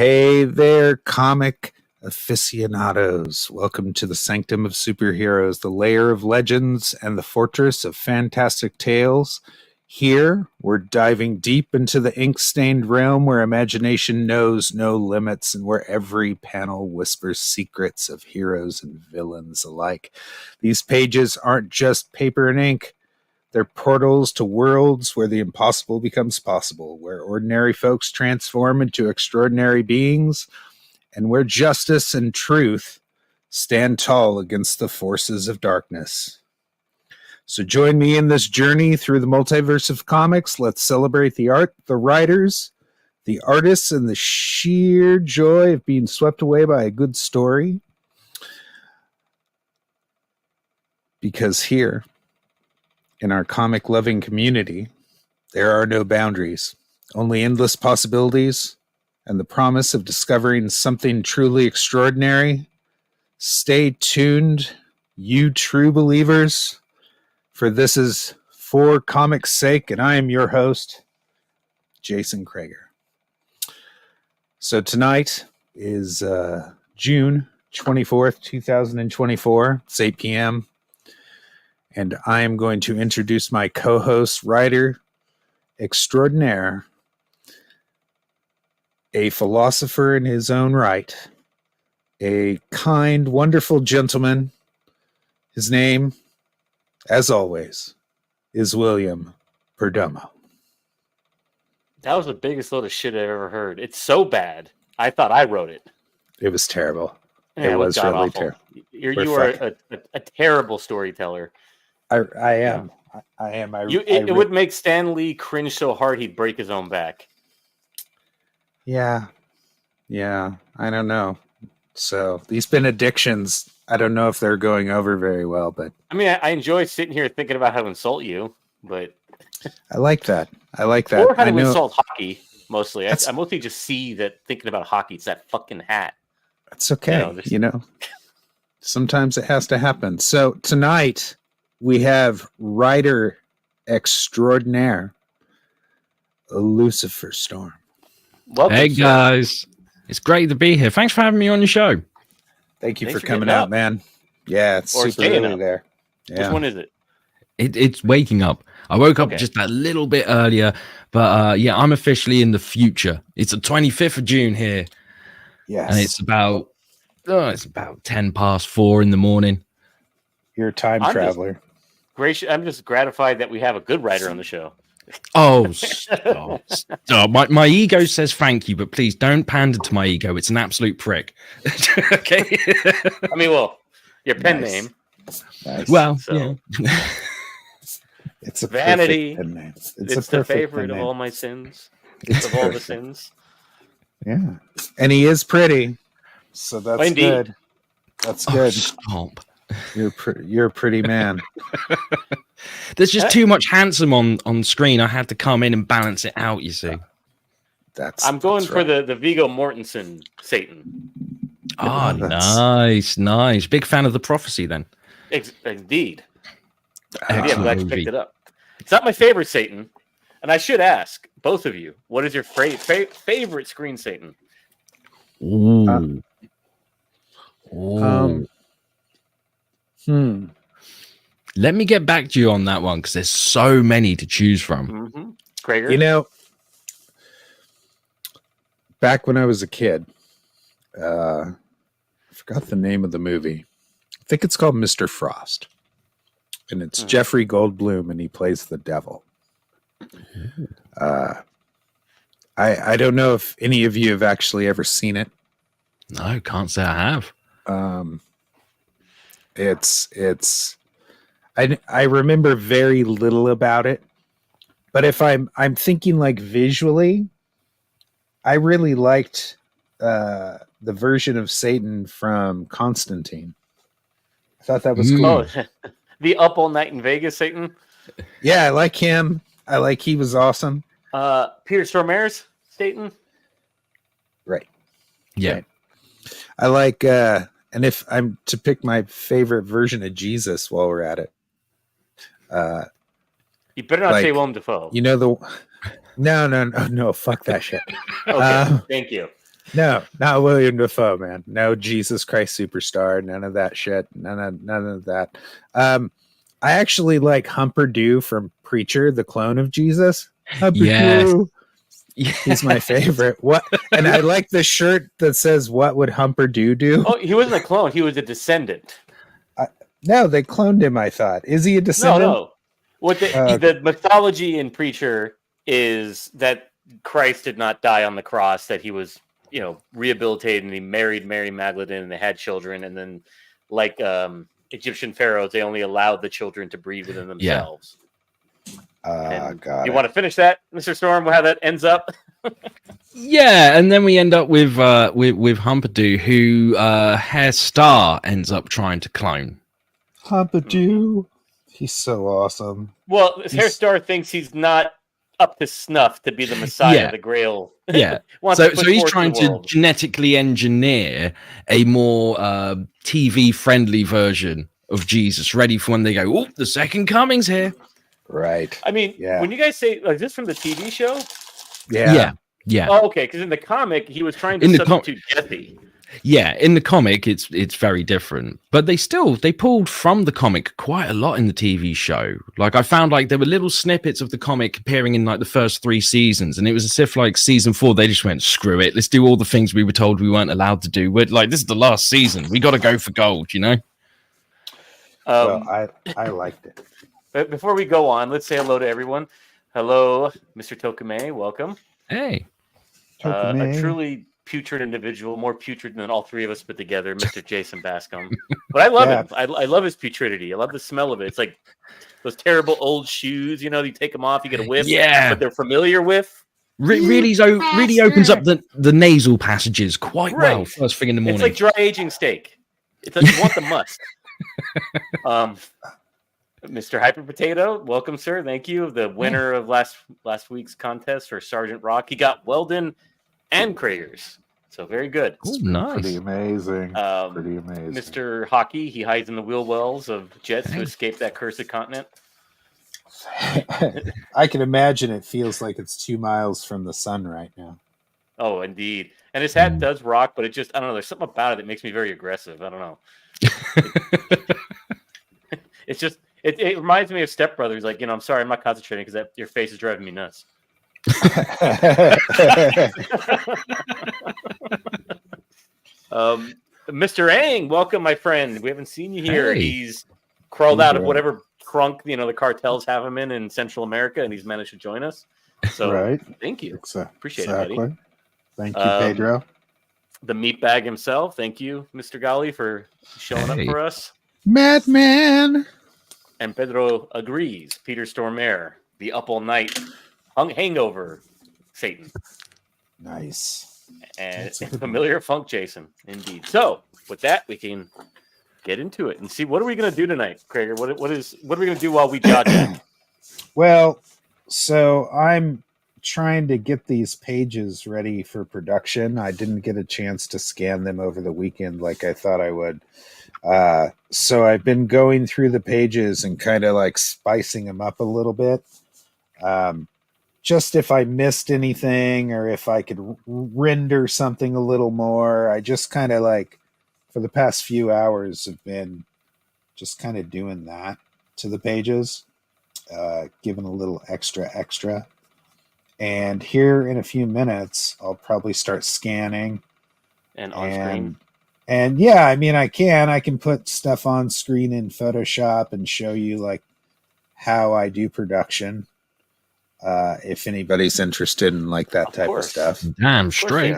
Hey there, comic aficionados. Welcome to the Sanctum of Superheroes, the lair of legends and the fortress of fantastic tales. Here, we're diving deep into the ink-stained realm where imagination knows no limits and where every panel whispers secrets of heroes and villains alike. These pages aren't just paper and ink. They're portals to worlds where the impossible becomes possible, where ordinary folks transform into extraordinary beings, and where justice and truth stand tall against the forces of darkness. So join me in this journey through the multiverse of comics. Let's celebrate the art, the writers, the artists, and the sheer joy of being swept away by a good story. Because here, in our comic-loving community, there are no boundaries, only endless possibilities and the promise of discovering something truly extraordinary. Stay tuned, you true believers, for this is For Comics' Sake, and I am your host, J.Crager. So tonight is June 24th, 2024. It's 8 p.m., and I am going to introduce my co-host, writer extraordinaire, a philosopher in his own right, a kind, wonderful gentleman. His name, as always, is William Perdomo. That was the biggest load of shit I've ever heard. It's so bad. I thought I wrote it. It was terrible. Yeah, it was really terrible. You are a terrible storyteller. I am. It would make Stan Lee cringe so hard he'd break his own back. Yeah. I don't know. So these benedictions, I don't know if they're going over very well, but I mean, I enjoy sitting here thinking about how to insult you, but I like that. Or how to insult hockey. Mostly, I mostly just see that thinking about hockey. It's that fucking hat. That's okay. You know, sometimes it has to happen. So tonight we have writer extraordinaire, Lucifer Storm. Welcome, hey guys, it's great to be here. Thanks for having me on your show. Thanks for coming out, man. Yeah, it's super early there. Yeah. Which one is it? It's waking up. I woke up just a little bit earlier, but yeah, I'm officially in the future. It's the 25th of June here. Yes, and it's about 4:10 in the morning. You're a time traveler. I'm just gratified that we have a good writer on the show. Oh, stop. My ego says thank you, but please don't pander to my ego. It's an absolute prick. Okay. I mean, well, your pen name. Nice. Well, so. Yeah. It's a vanity. Pen name. It's the favorite of all my sins. It's of all the sins. Yeah, and he is pretty, so that's good. That's good. Stop. You're a pretty man. There's just too much handsome on screen. I had to come in and balance it out. You see, I'm going for the Viggo Mortensen Satan. Oh, nice. Big fan of The Prophecy, then. Indeed. Yeah, I'm glad you picked it up. It's not my favorite Satan, and I should ask both of you, what is your favorite screen Satan? Ooh. Let me get back to you on that one because there's so many to choose from. Mm-hmm. Crager? You know, back when I was a kid, I forgot the name of the movie. I think it's called Mr. Frost. And it's Jeffrey Goldblum, and he plays the devil. I don't know if any of you have actually ever seen it. No, can't say I have. I remember very little about it, but if I'm thinking like visually, I really liked the version of Satan from Constantine. I thought that was cool. The Up All Night in Vegas Satan. Yeah, I like him. He was awesome. Peter Stormare's Satan. Right. Yeah. Right. I like and if I'm to pick my favorite version of Jesus while we're at it. You better not say Willem Dafoe. You know No, fuck that shit. Okay, thank you. No, not William Dafoe, man. No Jesus Christ Superstar. None of that shit. None of that. I actually like Humperdoo from Preacher, the clone of Jesus. Humperdoo. Yes. He's my favorite. What? And I like the shirt that says, "What would Humperdoo do?" Oh, he wasn't a clone. He was a descendant. No, they cloned him. I thought. Is he a descendant? No. What the mythology in Preacher is that Christ did not die on the cross, that he was, rehabilitated, and he married Mary Magdalene, and they had children, and then, like Egyptian pharaohs, they only allowed the children to breathe within themselves. God. You want to finish that, Mr. Storm? How that ends up? Yeah, and then we end up with Humperdoo, who Hair Star ends up trying to clone. Humperdoo. He's so awesome. Well, Hair Star thinks he's not up to snuff to be the Messiah, the Grail. Yeah. so he's trying to genetically engineer a more TV-friendly version of Jesus, ready for when they go, oh, the second coming's here. Right. I mean, when you guys say, like, this from the TV show? Yeah. Oh, okay, because in the comic, he was trying to substitute Jesse. Yeah, in the comic, it's very different, but they pulled from the comic quite a lot in the TV show. Like, I found like there were little snippets of the comic appearing in like the first 3 seasons, and it was as if like season 4 they just went, screw it, let's do all the things we were told we weren't allowed to do. We're like, this is the last season, we got to go for gold, Well, I liked it. But before we go on, let's say hello to everyone. Hello, Mr. Tokame, welcome. Hey, a truly putrid individual, more putrid than all 3 of us put together, Mr. Jason Bascom. But I love him. I love his putridity. I love the smell of it. It's like those terrible old shoes, you take them off, you get a whiff, but they're familiar with. Really opens up the nasal passages quite well first thing in the morning. It's like dry aging steak. It's like you want the must. Mr. Hyper Potato, welcome, sir. Thank you. The winner of last week's contest for Sergeant Rock. He got Weldon and Cragers. So very good. Ooh, nice. Pretty amazing. Pretty amazing. Mr. Hockey, he hides in the wheel wells of jets to escape that cursed continent. I can imagine it feels like it's 2 miles from the sun right now. Oh, indeed. And his hat does rock, but it just, I don't know, there's something about it that makes me very aggressive. I don't know. It's just, it reminds me of Step Brothers. Like, I'm sorry, I'm not concentrating because your face is driving me nuts. Mr. Ang, welcome, my friend. We haven't seen you here. Hey. He's crawled out of whatever crunk the cartels have him in Central America, and he's managed to join us. So thank you. Appreciate it, buddy. Thank you, Pedro. The meat bag himself. Thank you, Mr. Gali, for showing up for us. Madman. And Pedro agrees. Peter Stormare, the up all night hangover Satan. Nice. And familiar funk Jason, indeed. So with that, we can get into it and see, what are we going to do tonight, Crager? What are we going to do while we judge that? Well, so I'm trying to get these pages ready for production. I didn't get a chance to scan them over the weekend like I thought I would. So I've been going through the pages and kind of like spicing them up a little bit. Just if I missed anything or if I could render something a little more. I just kind of like, for the past few hours, have been just kind of doing that to the pages, giving a little extra. And here in a few minutes, I'll probably start scanning. And on screen? And yeah, I mean, I can put stuff on screen in Photoshop and show you like how I do production. If anybody's interested in like that type of stuff. Damn straight.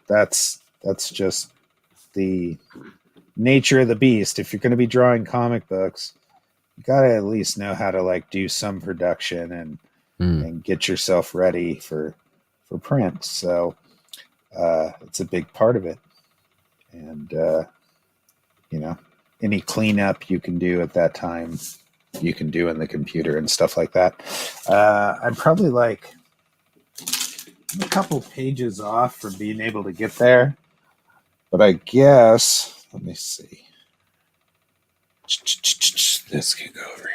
That's just the nature of the beast. If you're going to be drawing comic books, you got to at least know how to like do some production and get yourself ready for print. So it's a big part of it. And, any cleanup you can do at that time, you can do in the computer and stuff like that. I'm probably like a couple pages off from being able to get there. But I guess, let me see. This can go over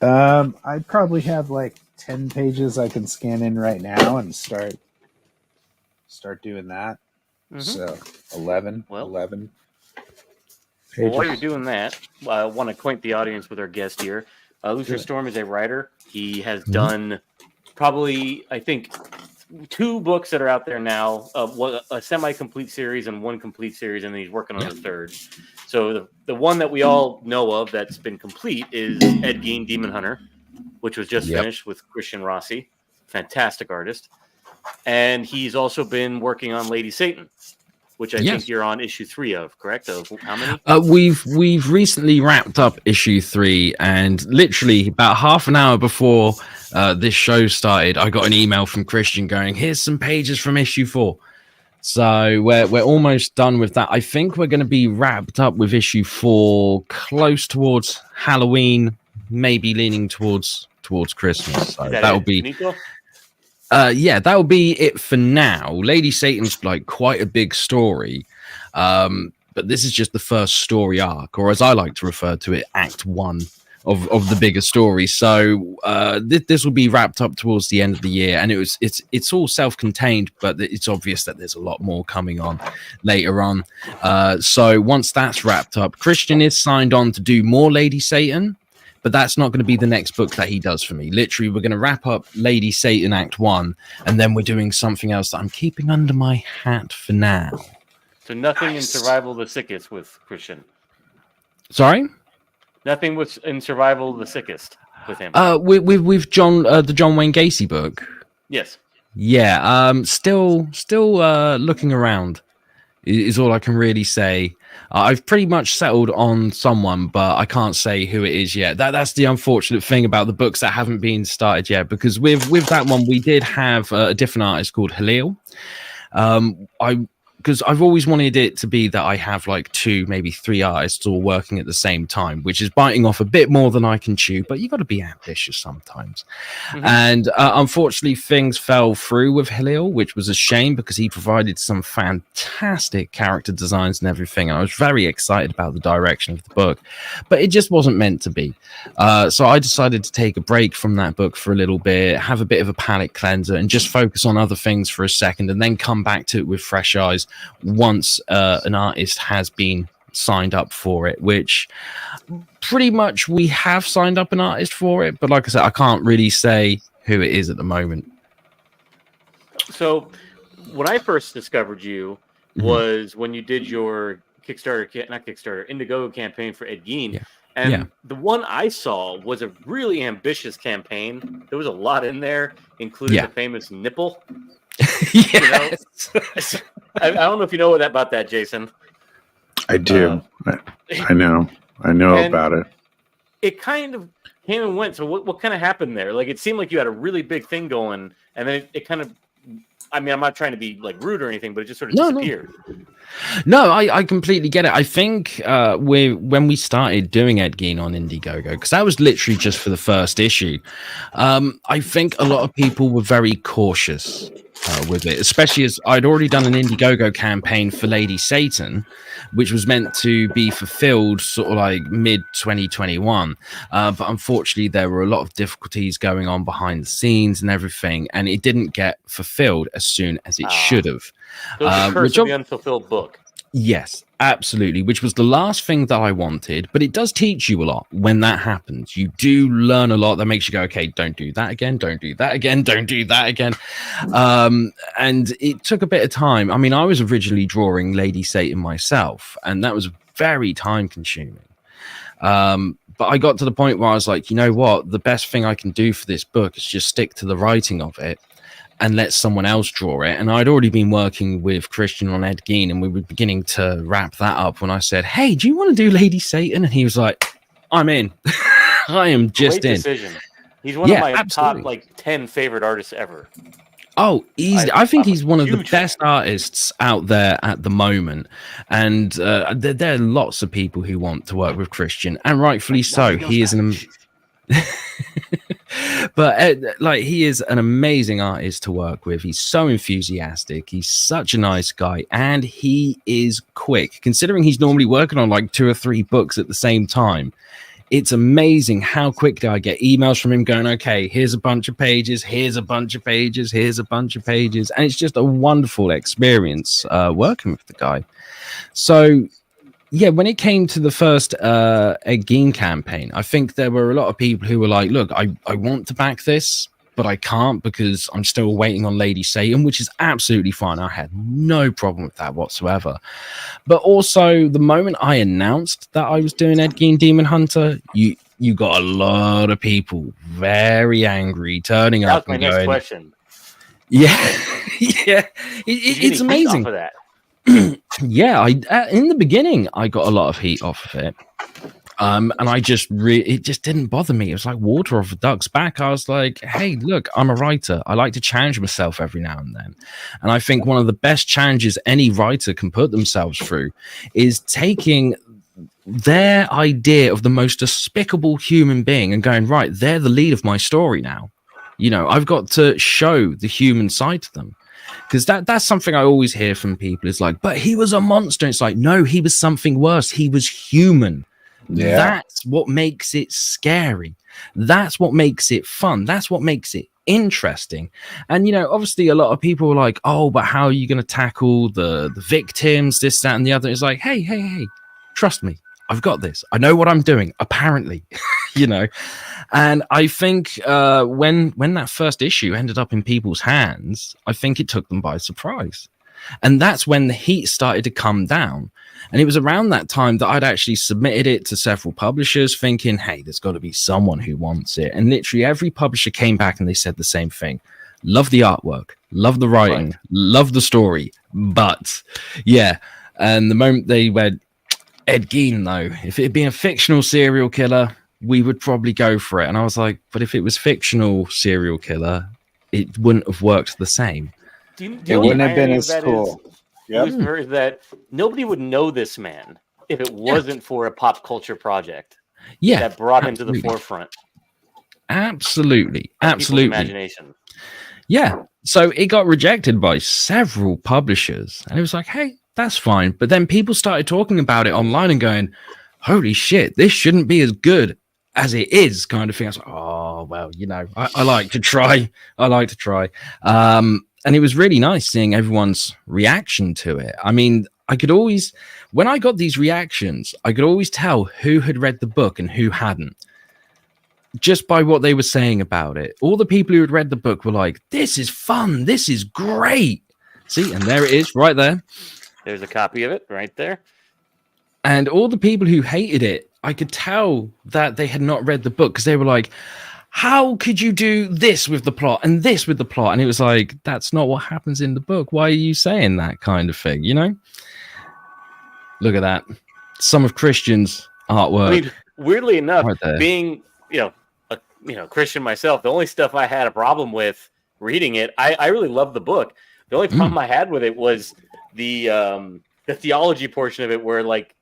here. I probably have like 10 pages I can scan in right now and start start doing that. Mhm. So 11 Well- 11 Well, pages. while you're doing that, I want to acquaint the audience with our guest here. Lucifer Storm is a writer. He has done probably, I think, 2 books that are out there now, a semi-complete series and 1 complete series, and then he's working on the 3rd. So the one that we all know of that's been complete is Ed Gein, Demon Hunter, which was just finished with Christian Rossi. Fantastic artist. And he's also been working on Lady Satan, which I think you're on issue 3 of, correct? Of how many? We've recently wrapped up issue 3, and literally about half an hour before this show started, I got an email from Christian going, "Here's some pages from issue 4." So we're almost done with that. I think we're going to be wrapped up with issue 4 close towards Halloween, maybe leaning towards Christmas. So that'll be. Nico? That will be it for now. Lady Satan's like quite a big story, but this is just the first story arc, or as I like to refer to it, Act 1 of the bigger story. So this will be wrapped up towards the end of the year, and it's all self-contained, but it's obvious that there's a lot more coming on later on. So once that's wrapped up, Christian is signed on to do more Lady Satan. But that's not going to be the next book that he does for me. Literally, we're going to wrap up Lady Satan Act 1, and then we're doing something else that I'm keeping under my hat for now. So nothing in Survival of the Sickest with Christian. Sorry? Nothing was in Survival of the Sickest with him. With John, the John Wayne Gacy book. Yes. Yeah. Still looking around is all I can really say. I've pretty much settled on someone, but I can't say who it is yet. That's the unfortunate thing about the books that haven't been started yet, because with that one, we did have a different artist called Halil. Because I've always wanted it to be that I have like 2, maybe 3 artists all working at the same time, which is biting off a bit more than I can chew, but you got to be ambitious sometimes. And unfortunately, things fell through with Halil, which was a shame because he provided some fantastic character designs and everything. And I was very excited about the direction of the book, but it just wasn't meant to be. So I decided to take a break from that book for a little bit, have a bit of a palate cleanser, and just focus on other things for a second, and then come back to it with fresh eyes once an artist has been signed up for it, which pretty much we have signed up an artist for it, but like I said, I can't really say who it is at the moment. So when I first discovered you was when you did your Indiegogo campaign for Ed Gein. And the one I saw was a really ambitious campaign. There was a lot in there, including the famous nipple. Yes. You know? I don't know if you know about that, Jason. I do. I know about it. It kind of came and went. So what kind of happened there? Like, it seemed like you had a really big thing going, and then it kind of, I mean, I'm not trying to be like rude or anything, but it just sort of disappeared. No, I completely get it. I think when we started doing Ed Gein on Indiegogo, because that was literally just for the first issue, I think a lot of people were very cautious with it, especially as I'd already done an Indiegogo campaign for Lady Satan, which was meant to be fulfilled sort of like mid 2021. But unfortunately, there were a lot of difficulties going on behind the scenes and everything, and it didn't get fulfilled as soon as it should have. So it's the curse of the unfulfilled book. Yes, absolutely, which was the last thing that I wanted, but it does teach you a lot when that happens. You do learn a lot that makes you go, okay, don't do that again, don't do that again, don't do that again. And it took a bit of time. I mean, I was originally drawing Lady Satan myself, and that was very time consuming. But I got to the point where I was like, you know what, the best thing I can do for this book is just stick to the writing of it and let someone else draw it. And I'd already been working with Christian on Ed Gein, and we were beginning to wrap that up when I said, hey, do you want to do Lady Satan? And he was like, I'm in. I am just Great in. decision. He's one of my absolutely. top like 10 favorite artists ever. Oh, I think he's one of the best fan. artists out there at the moment. And there are lots of people who want to work with Christian, and rightfully so. He is an... But like, he is an amazing artist to work with. He's so enthusiastic. He's such a nice guy, and he is quick. Considering he's normally working on like 2 or 3 books at the same time, it's amazing how quickly I get emails from him going, okay, here's a bunch of pages, here's a bunch of pages, here's a bunch of pages. And it's just a wonderful experience working with the guy. So, yeah, when it came to the first Ed Gein campaign, I think there were a lot of people who were like, look, I want to back this, but I can't because I'm still waiting on Lady Satan, which is absolutely fine. I had no problem with that whatsoever. But also, the moment I announced that I was doing Ed Gein Demon Hunter, you got a lot of people very angry, turning up and going... That's my next question. Yeah, yeah, it's amazing. Off of that? Yeah, in the beginning, I got a lot of heat off of it. And it just didn't bother me. It was like water off a duck's back. I was like, hey, look, I'm a writer. I like to challenge myself every now and then. And I think one of the best challenges any writer can put themselves through is taking their idea of the most despicable human being and going, right, they're the lead of my story now. You know, I've got to show the human side to them. Because that's something I always hear from people is like, but he was a monster. It's like, no, he was something worse. He was human. Yeah. That's what makes it scary. That's what makes it fun. That's what makes it interesting. And, you know, obviously a lot of people are like, oh, but how are you going to tackle the victims, this, that, and the other? It's like, hey, trust me. I've got this. I know what I'm doing, apparently, you know. And I think when that first issue ended up in people's hands, I think it took them by surprise. And that's when the heat started to come down. And it was around that time that I'd actually submitted it to several publishers thinking, hey, there's got to be someone who wants it. And literally every publisher came back and they said the same thing. Love the artwork, love the writing, love the story. But yeah, and the moment they went, Ed Gein, though, if it had been a fictional serial killer, we would probably go for it. And I was like, but if it was fictional serial killer, it wouldn't have worked the same. It wouldn't have been as cool. Is that nobody would know this man if it wasn't for a pop culture project. Yeah, that brought him to the forefront. Absolutely. Imagination. Yeah. So it got rejected by several publishers, and it was like, hey, that's fine. But then people started talking about it online and going, holy shit, this shouldn't be as good as it is, kind of thing. I was like, oh, well, you know, I like to try. And it was really nice seeing everyone's reaction to it. I mean, I could always, when I got these reactions, I could always tell who had read the book and who hadn't, just by what they were saying about it. All the people who had read the book were like, this is fun. This is great. See, and there it is right there. There's a copy of it right there. And all the people who hated it, I could tell that they had not read the book because they were like, how could you do this with the plot and this with the plot? And it was like, that's not what happens in the book. Why are you saying that kind of thing? You know, look at that. Some of Christian's artwork. I mean, weirdly enough, right being, a Christian myself, the only stuff I had a problem with reading it, I really loved the book. The only problem I had with it was the theology portion of it, where like,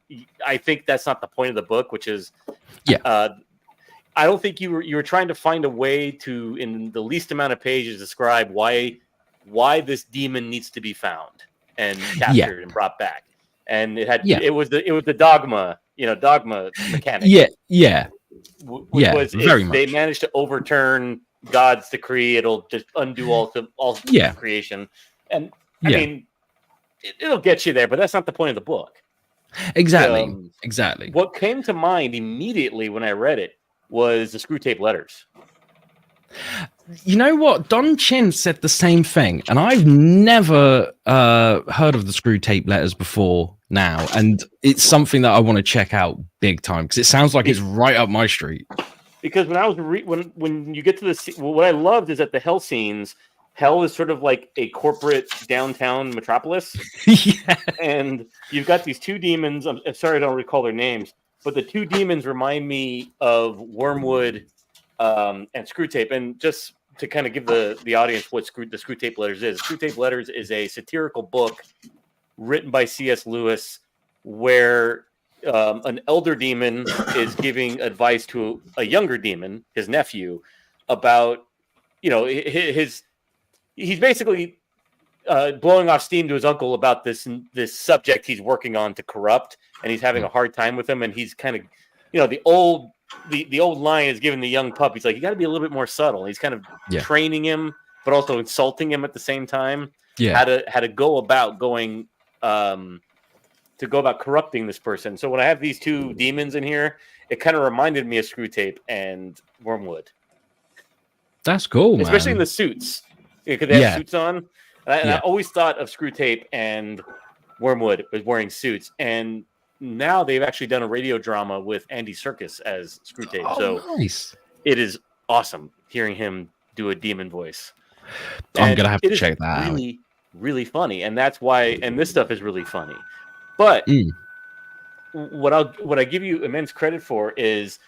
I think that's not the point of the book, which is, I don't think you were trying to find a way to, in the least amount of pages, describe why this demon needs to be found and captured and brought back. And it was the dogma mechanic. Which was very much. They managed to overturn God's decree, it'll just undo all creation. And I mean, it'll get you there, but that's not the point of the book. Exactly. What came to mind immediately when I read it was the Screw Tape Letters. You know what? Don Chin said the same thing, and I've never heard of the Screw Tape Letters before now, and it's something that I want to check out big time because it sounds like it's right up my street. Because when I was when you get to what I loved is that the hell scenes. Hell is sort of like a corporate downtown metropolis. And you've got these two demons. I'm sorry, I don't recall their names, but the two demons remind me of Wormwood and Screw Tape. And just to kind of give the audience what the Screw Tape Letters is. Screw Tape Letters is a satirical book written by C.S. Lewis where an elder demon is giving advice to a younger demon, his nephew, about, he's basically blowing off steam to his uncle about this subject he's working on to corrupt, and he's having a hard time with him. And he's kind of, the old the old lion is giving the young pup. He's like, you got to be a little bit more subtle. He's kind of training him, but also insulting him at the same time. Yeah. How to go about going to go about corrupting this person. So when I have these two demons in here, it kind of reminded me of Screwtape and Wormwood. That's cool, man. Especially in the suits. Because they have suits on. And I always thought of Screwtape and Wormwood was wearing suits. And now they've actually done a radio drama with Andy Serkis as Screwtape. Oh, nice. It is awesome hearing him do a demon voice. I'm going to have to check that out. Really, really funny. And that's why, and this stuff is really funny. But what I give you immense credit for is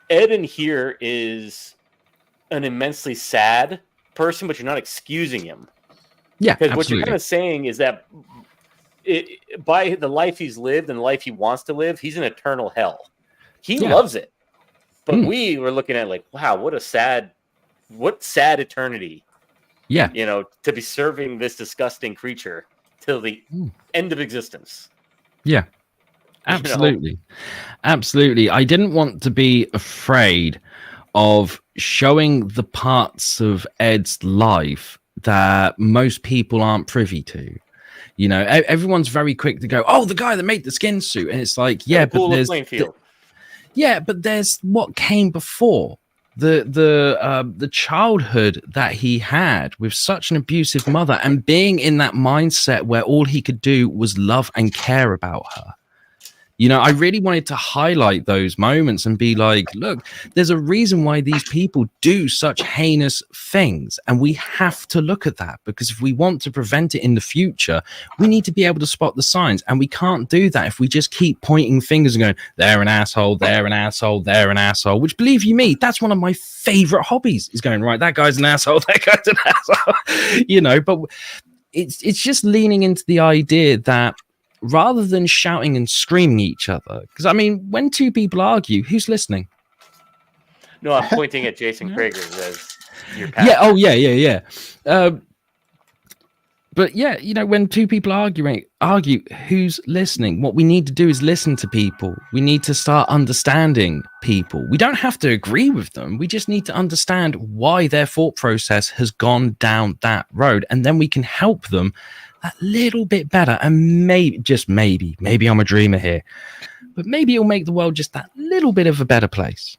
Ed in here is an immensely sad person, but you're not excusing him. Yeah, because what you're kind of saying is that by the life he's lived and the life he wants to live, he's in eternal hell. He loves it, but we were looking at like, wow, what sad eternity. Yeah, to be serving this disgusting creature till the end of existence. Yeah, absolutely. Absolutely. I didn't want to be afraid of showing the parts of Ed's life that most people aren't privy to. Everyone's very quick to go, oh, the guy that made the skin suit. And it's like, but there's what came before. The childhood that he had with such an abusive mother and being in that mindset where all he could do was love and care about her. I really wanted to highlight those moments and be like, look, there's a reason why these people do such heinous things. And we have to look at that, because if we want to prevent it in the future, we need to be able to spot the signs. And we can't do that if we just keep pointing fingers and going, they're an asshole, they're an asshole, they're an asshole, which, believe you me, that's one of my favorite hobbies, is going, right, that guy's an asshole, that guy's an asshole, but it's just leaning into the idea that rather than shouting and screaming at each other, because when two people argue, who's listening? No, I'm pointing at Jason Crager as your pastor. Yeah. Oh, yeah. But when two people argue, who's listening? What we need to do is listen to people. We need to start understanding people. We don't have to agree with them. We just need to understand why their thought process has gone down that road, and then we can help them a little bit better. And maybe I'm a dreamer here, but maybe it'll make the world just that little bit of a better place.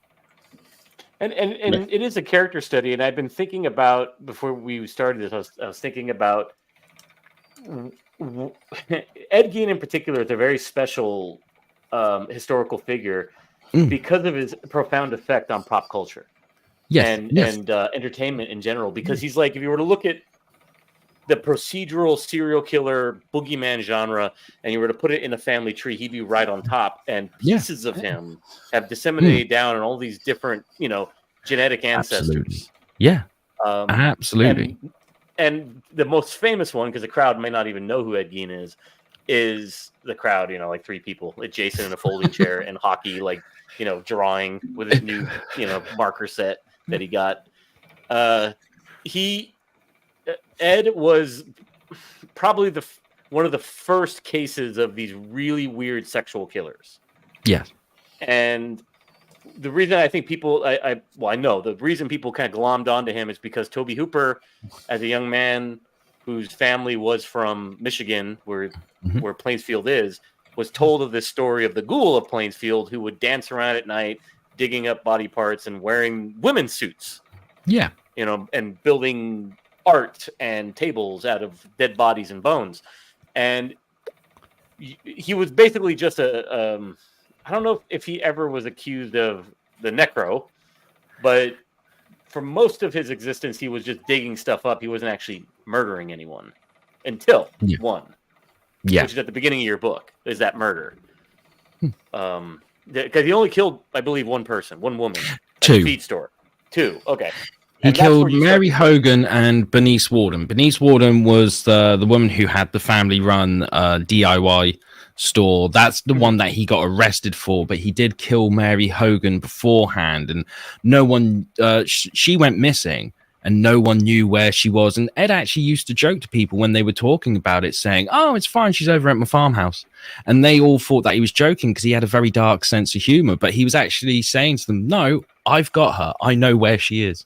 And it is a character study. And I've been thinking about, before we started this, I was thinking about Ed Gein in particular is a very special historical figure because of his profound effect on pop culture and entertainment in general. Because he's like, if you were to look at the procedural serial killer boogeyman genre and you were to put it in a family tree, he'd be right on top, and pieces of him have disseminated down in all these different genetic ancestors. Absolutely. And the most famous one, because the crowd may not even know who Ed Gein is the crowd, like three people, like Jason in a folding chair and Hockey, drawing with his new marker set that he got. Ed was probably one of the first cases of these really weird sexual killers. Yes. And the reason I think people, I know the reason people kind of glommed onto him is because Tobe Hooper, as a young man whose family was from Michigan, where Plainsfield is, was told of this story of the ghoul of Plainsfield who would dance around at night, digging up body parts and wearing women's suits. Yeah. And building art and tables out of dead bodies and bones. And he was basically just I don't know if he ever was accused of the necro, but for most of his existence, he was just digging stuff up. He wasn't actually murdering anyone until one, which is at the beginning of your book, is that murder. Because he only killed, I believe, one person, one woman at the feed store. Two. Okay. He killed Mary Hogan and Bernice Warden. Bernice Warden was the woman who had the family-run DIY store. That's the one that he got arrested for, but he did kill Mary Hogan beforehand, and no one. She went missing, and no one knew where she was. And Ed actually used to joke to people when they were talking about it, saying, "Oh, it's fine, she's over at my farmhouse." And they all thought that he was joking because he had a very dark sense of humor, but he was actually saying to them, "No, I've got her. I know where she is."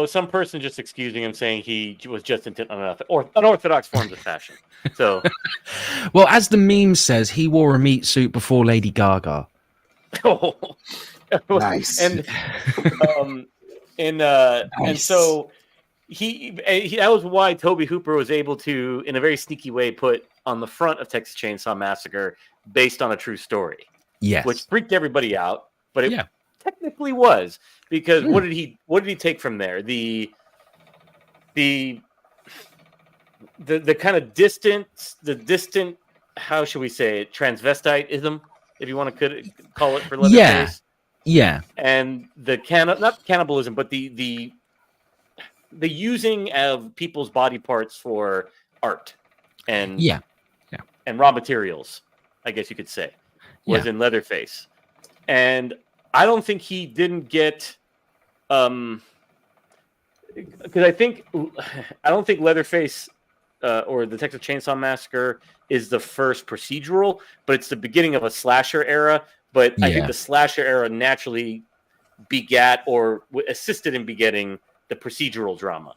Some person just excusing him, saying he was just into unorthodox forms of fashion. So, well, as the meme says, he wore a meat suit before Lady Gaga. Nice. And so he that was why Tobe Hooper was able to, in a very sneaky way, put on the front of Texas Chainsaw Massacre based on a true story. Yes, which freaked everybody out, but it technically was, because what did he take from there? The kind of distant, how should we say it, transvestitism, if you want to call it, for Leatherface. Yeah. And the not cannibalism, but the using of people's body parts for art and and raw materials, I guess you could say, was in Leatherface. And I don't think he didn't get because I don't think Leatherface or the Texas Chainsaw Massacre is the first procedural, but it's the beginning of a slasher era. But I think the slasher era naturally begat or assisted in begetting the procedural drama.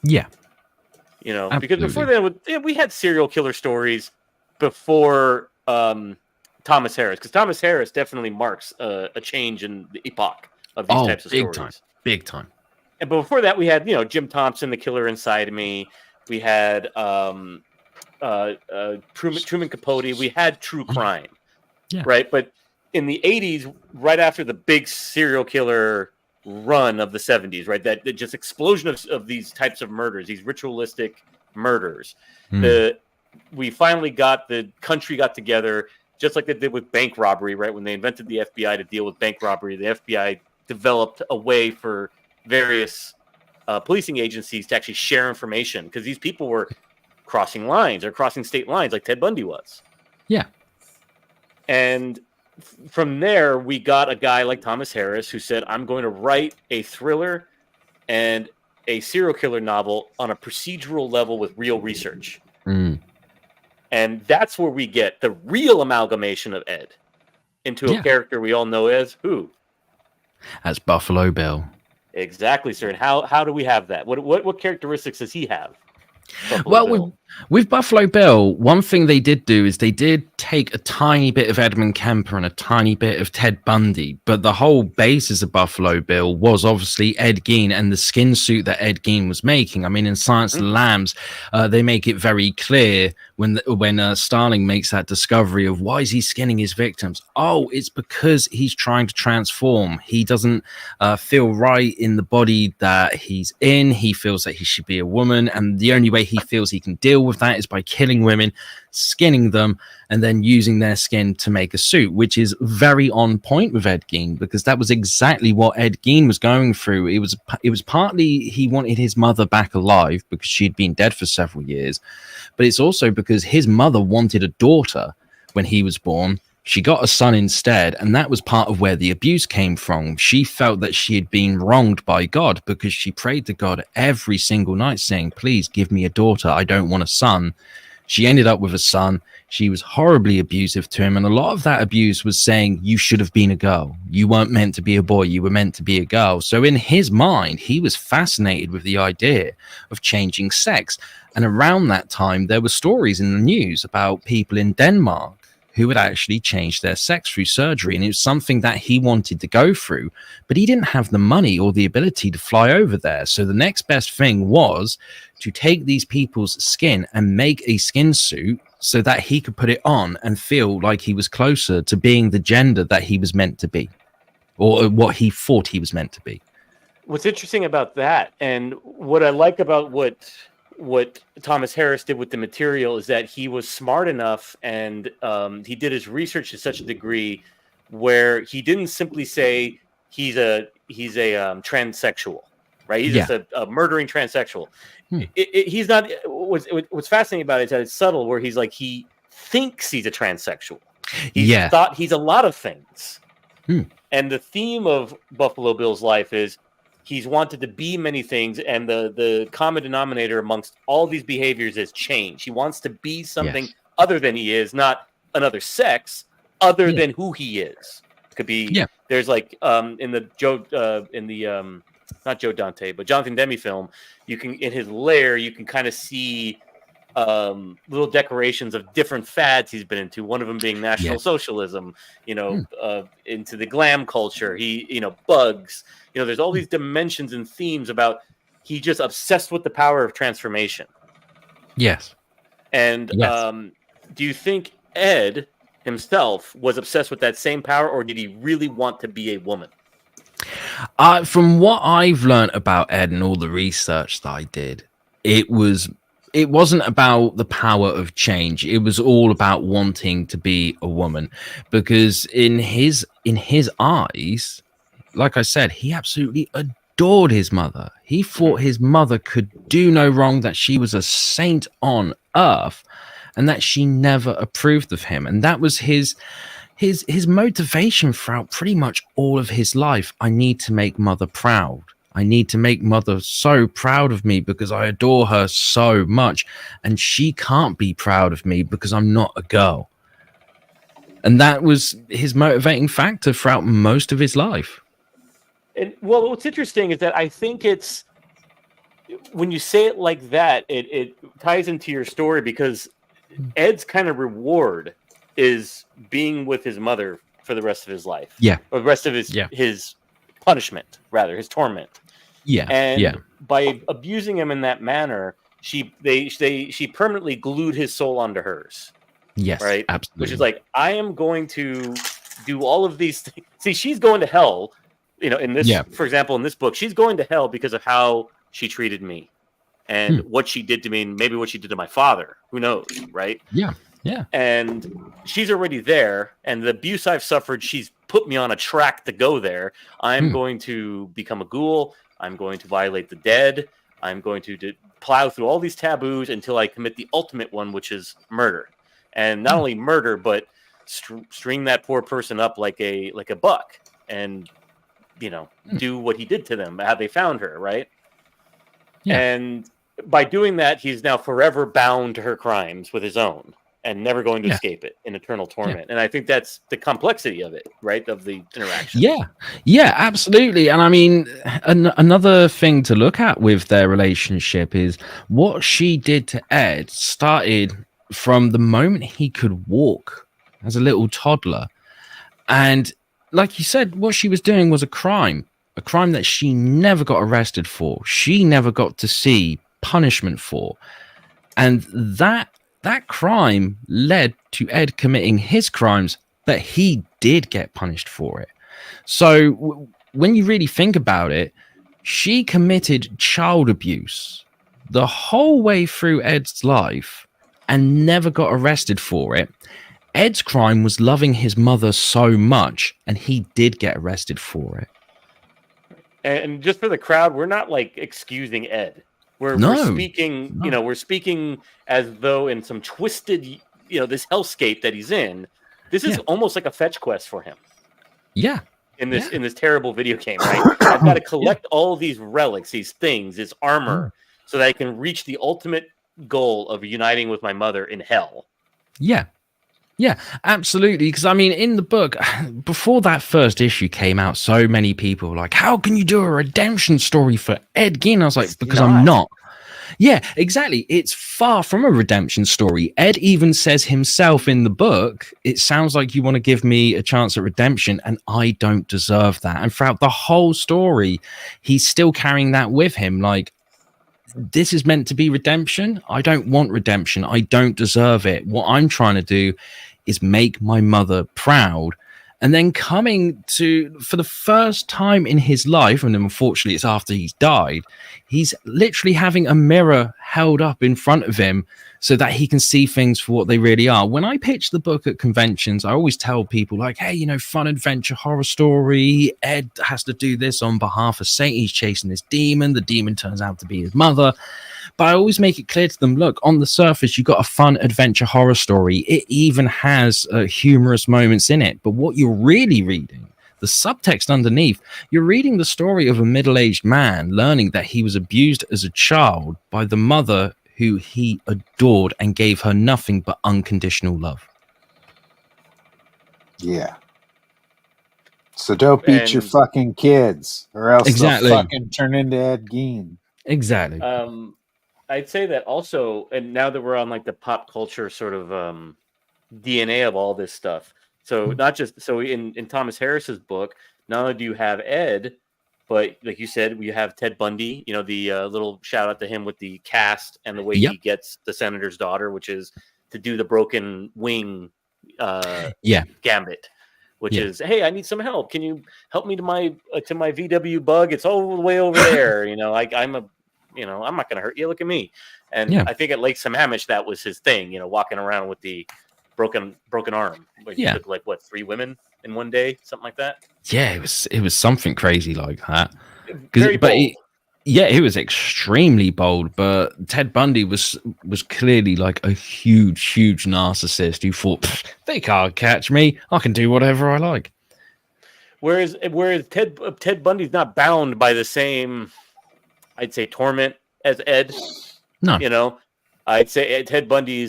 Yeah. Absolutely. Because before then, we had serial killer stories before Thomas Harris, because Thomas Harris definitely marks a change in the epoch of these types of stories. Big time. And before that, we had, Jim Thompson, The Killer Inside Me. We had Truman Capote. We had true crime, right? But in the 80s, right after the big serial killer run of the 70s, right, that just explosion of these types of murders, these ritualistic murders, we finally the country got together, just like they did with bank robbery, right? When they invented the FBI to deal with bank robbery, the FBI developed a way for various policing agencies to actually share information, because these people were crossing lines or crossing state lines like Ted Bundy was. Yeah. And from there, we got a guy like Thomas Harris who said, I'm going to write a thriller and a serial killer novel on a procedural level with real research. And that's where we get the real amalgamation of Ed into a character we all know as who? As Buffalo Bill. Exactly, sir. And how do we have that? What characteristics does he have? With Buffalo Bill, one thing they did do is they did take a tiny bit of Edmund Kemper and a tiny bit of Ted Bundy, but the whole basis of Buffalo Bill was obviously Ed Gein and the skin suit that Ed Gein was making. I mean, in Silence of the Lambs, they make it very clear when Starling makes that discovery of why is he skinning his victims. Oh, it's because he's trying to transform. He doesn't feel right in the body that he's in. He feels that he should be a woman, and the only way he feels he can deal with that is by killing women, skinning them, and then using their skin to make a suit, which is very on point with Ed Gein, because that was exactly what Ed Gein was going through. It was partly he wanted his mother back alive because she'd been dead for several years, but it's also because his mother wanted a daughter when he was born. She got a son instead, and that was part of where the abuse came from. She felt that she had been wronged by God because she prayed to God every single night saying, please give me a daughter. I don't want a son. She ended up with a son. She was horribly abusive to him, and a lot of that abuse was saying, you should have been a girl. You weren't meant to be a boy. You were meant to be a girl. So in his mind, he was fascinated with the idea of changing sex. And around that time, there were stories in the news about people in Denmark who had actually changed their sex through surgery. And it was something that he wanted to go through, but he didn't have the money or the ability to fly over there. So the next best thing was to take these people's skin and make a skin suit so that he could put it on and feel like he was closer to being the gender that he was meant to be, or what he thought he was meant to be. What's interesting about that, and what I like about what Thomas Harris did with the material, is that he was smart enough, and he did his research to such a degree where he didn't simply say he's a transsexual, right? He's just a murdering transsexual. He's not. What's fascinating about it is that it's subtle, where he's like, he thinks he's a transsexual. He's thought he's a lot of things. And the theme of Buffalo Bill's life is he's wanted to be many things, and the common denominator amongst all these behaviors is change. He wants to be something other than he is, not another sex, other than who he is. Could be there's like in the not Joe Dante, but Jonathan Demme film, you can in his lair you can kind of see little decorations of different fads he's been into. One of them being National Socialism, into the glam culture. He, bugs. There's all these dimensions and themes about he just obsessed with the power of transformation. Yes. And do you think Ed himself was obsessed with that same power, or did he really want to be a woman? From what I've learned about Ed and all the research that I did, it wasn't about the power of change. It was all about wanting to be a woman, because in his eyes, like I said, he absolutely adored his mother. He thought his mother could do no wrong, that she was a saint on earth, and that she never approved of him. And that was his motivation throughout pretty much all of his life. I need to make mother proud. I need to make mother so proud of me because I adore her so much, and she can't be proud of me because I'm not a girl. And that was his motivating factor throughout most of his life. And well, what's interesting is that I think it's when you say it like that, it ties into your story, because Ed's kind of reward is being with his mother for the rest of his life. Yeah. Or the rest of his punishment, rather, his torment. Yeah. And by abusing him in that manner, she permanently glued his soul onto hers. Yes. Right? Absolutely. Which is like, I am going to do all of these things. See, she's going to hell, in this, for example, in this book, she's going to hell because of how she treated me and what she did to me, and maybe what she did to my father. Who knows, right? Yeah. Yeah. And she's already there, and the abuse I've suffered, she's put me on a track to go there. I'm going to become a ghoul. I'm going to violate the dead. I'm going to plow through all these taboos until I commit the ultimate one, which is murder. And not only murder, but string that poor person up like a buck, and do what he did to them, how they found her, right? Yeah. And by doing that, he's now forever bound to her crimes with his own, and never going to escape it in eternal torment. And I think that's the complexity of it, right? Of the interaction. Yeah, absolutely. And I mean, another thing to look at with their relationship is what she did to Ed started from the moment he could walk as a little toddler. And like you said, what she was doing was a crime that she never got arrested for. She never got to see punishment for. And that crime led to Ed committing his crimes, but he did get punished for it. So when you really think about it, she committed child abuse the whole way through Ed's life and never got arrested for it. Ed's crime was loving his mother so much, and he did get arrested for it. And just for the crowd, we're not like excusing Ed. We're speaking, we're speaking as though in some twisted, this hellscape that he's in. This is almost like a fetch quest for him. Yeah. In this terrible video game, right? I've got to collect all of these relics, these things, this armor, so that I can reach the ultimate goal of uniting with my mother in hell. Yeah, absolutely. Because I mean, in the book, before that first issue came out, so many people were like, how can you do a redemption story for Ed Gein? I was like, because I'm not. Yeah, exactly. It's far from a redemption story. Ed even says himself in the book, it sounds like you want to give me a chance at redemption, and I don't deserve that. And throughout the whole story, he's still carrying that with him. Like, this is meant to be redemption. I don't want redemption. I don't deserve it. What I'm trying to do is make my mother proud. And then coming to, for the first time in his life, and unfortunately it's after he's died, he's literally having a mirror held up in front of him so that he can see things for what they really are. When I pitch the book at conventions, I always tell people like, hey, fun adventure horror story. Ed has to do this on behalf of Satan. He's chasing this demon. The demon turns out to be his mother. But I always make it clear to them, look, on the surface, you've got a fun adventure horror story. It even has humorous moments in it. But what you're really reading, the subtext underneath, you're reading the story of a middle-aged man learning that he was abused as a child by the mother who he adored and gave her nothing but unconditional love. Yeah. So don't beat your fucking kids, or else Exactly. they'll fucking turn into Ed Gein. Exactly. I'd say that also, and now that we're on like the pop culture sort of DNA of all this stuff. So not just in Thomas Harris's book, not only do you have Ed, but like you said, we have Ted Bundy. You know, the little shout out to him with the cast and the way he gets the senator's daughter, which is to do the broken wing gambit. Which is, hey, I need some help. Can you help me to my VW Bug? It's all the way over there. You know, I'm not going to hurt you. Look at me. And I think at Lake Sammamish, that was his thing. You know, walking around with the broken arm. Where he took like 3 women in one day, something like that. Yeah, it was something crazy like that. Very bold. He was extremely bold, but Ted Bundy was clearly like a huge narcissist who thought, they can't catch me. I can do whatever I like. Whereas Ted Bundy's not bound by the same, I'd say, torment as Ed. No. You know, I'd say Ted Bundy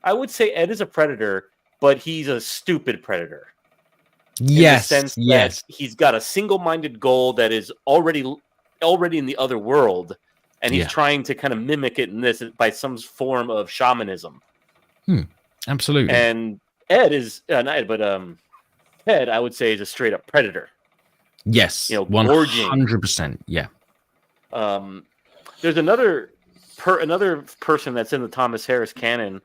I would say Ed is a predator, but he's a stupid predator. Yes, in the sense that he's got a single-minded goal that is already in the other world, and he's trying to kind of mimic it in this by some form of shamanism. Absolutely. And Ed is not Ed, but Ted, I would say, is a straight-up predator. Yes, 100%. Yeah. There's another person that's in the Thomas Harris canon,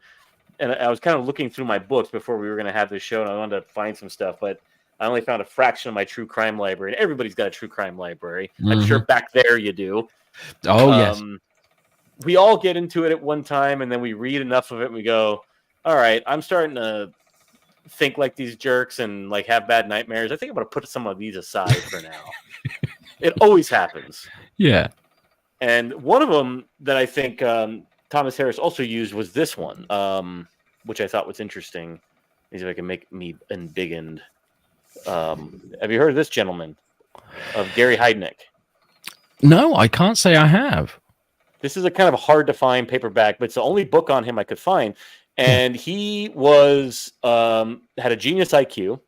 and I was kind of looking through my books before we were going to have this show, and I wanted to find some stuff, but I only found a fraction of my true crime library. And everybody's got a true crime library. I'm sure back there you do. Oh, yes. We all get into it at one time, and then we read enough of it, and we go, all right, I'm starting to think like these jerks and like have bad nightmares. I think I'm going to put some of these aside for now. It always happens. Yeah. And one of them that I think Thomas Harris also used was this one, which I thought was interesting. Let me see if I can make me embiggened. Have you heard of this gentleman, of Gary Heidnik? No, I can't say I have. This is a kind of hard to find paperback, but it's the only book on him I could find. And he was had a genius IQ,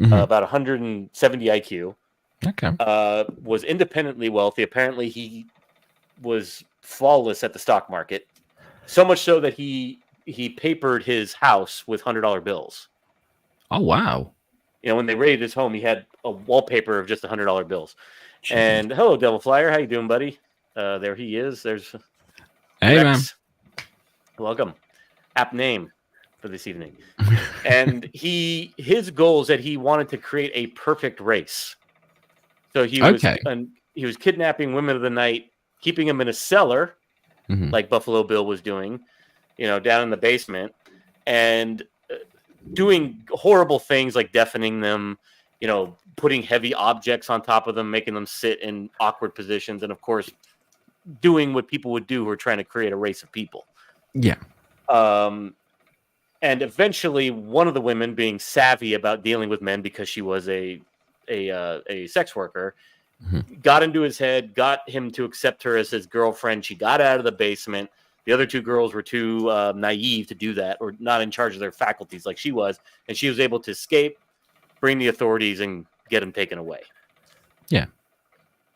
about 170 IQ. Okay. Was independently wealthy. Apparently, he was flawless at the stock market. So much so that he papered his house with $100 bills. Oh wow! You know, when they raided his home, he had a wallpaper of just $100 bills. Jeez. And hello, Devil Flyer, how you doing, buddy? There he is. There's hey, Rex. Man. Welcome. App name for this evening. And his goal is that he wanted to create a perfect race. So he was kidnapping women of the night, keeping them in a cellar, like Buffalo Bill was doing, down in the basement, and doing horrible things like deafening them, putting heavy objects on top of them, making them sit in awkward positions, and of course, doing what people would do who are trying to create a race of people. Yeah. And eventually, one of the women, being savvy about dealing with men because she was a sex worker, got into his head, got him to accept her as his girlfriend. She got out of the basement. The other two girls were too naive to do that, or not in charge of their faculties like she was, and she was able to escape, bring the authorities, and get him taken away. Yeah.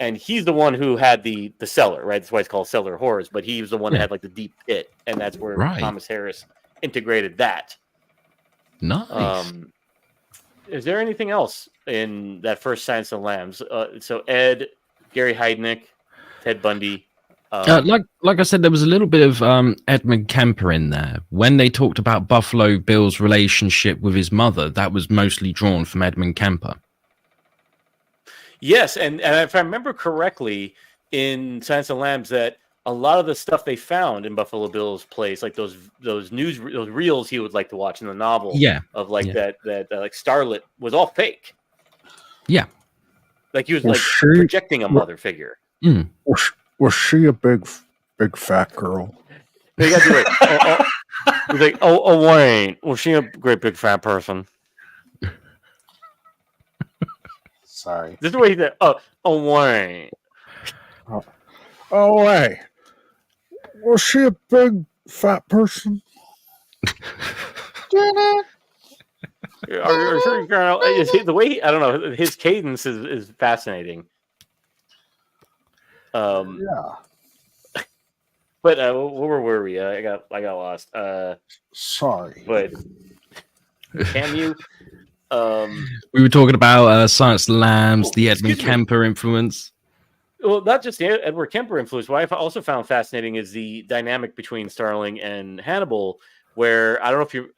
And he's the one who had the cellar, right? That's why it's called Cellar Horrors, but he was the one that had like the deep pit, and that's where Thomas Harris integrated that. Nice. Is there anything else in that first Silence of the Lambs? So Ed, Gary Heidnik, Ted Bundy. Like I said, there was a little bit of Edmund Kemper in there. When they talked about Buffalo Bill's relationship with his mother, that was mostly drawn from Edmund Kemper. Yes, and if I remember correctly, in Silence of the Lambs, that a lot of the stuff they found in Buffalo Bill's place, like those reels he would like to watch in the novel, of like that like Starlet, was all fake. Yeah, like he was projecting a mother figure. Was she a big fat girl? You gotta do it. He's like, Wayne, was she a great big fat person? Sorry. This is the way he said, oh, wait. Oh, hey. Was she a big fat person? Are you sure you the way I don't know, his cadence is fascinating. Yeah. But where were we? I got lost. Sorry. But can you? We were talking about Science Lambs, the Edmund excuse me. Kemper influence. Well, not just the Edward Kemper influence. What I also found fascinating is the dynamic between Starling and Hannibal, where I don't know if you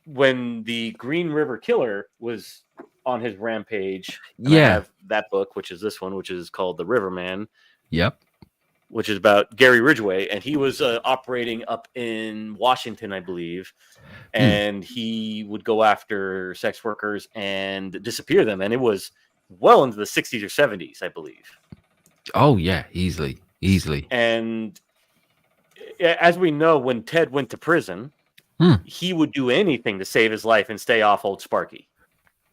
when the Green River Killer was on his rampage. I have that book, which is this one, which is called The Riverman. Yep. Which is about Gary Ridgway, and he was operating up in Washington, I believe, and he would go after sex workers and disappear them, and it was well into the 60s or 70s, I believe. Oh yeah, easily. And as we know, when Ted went to prison, he would do anything to save his life and stay off old Sparky.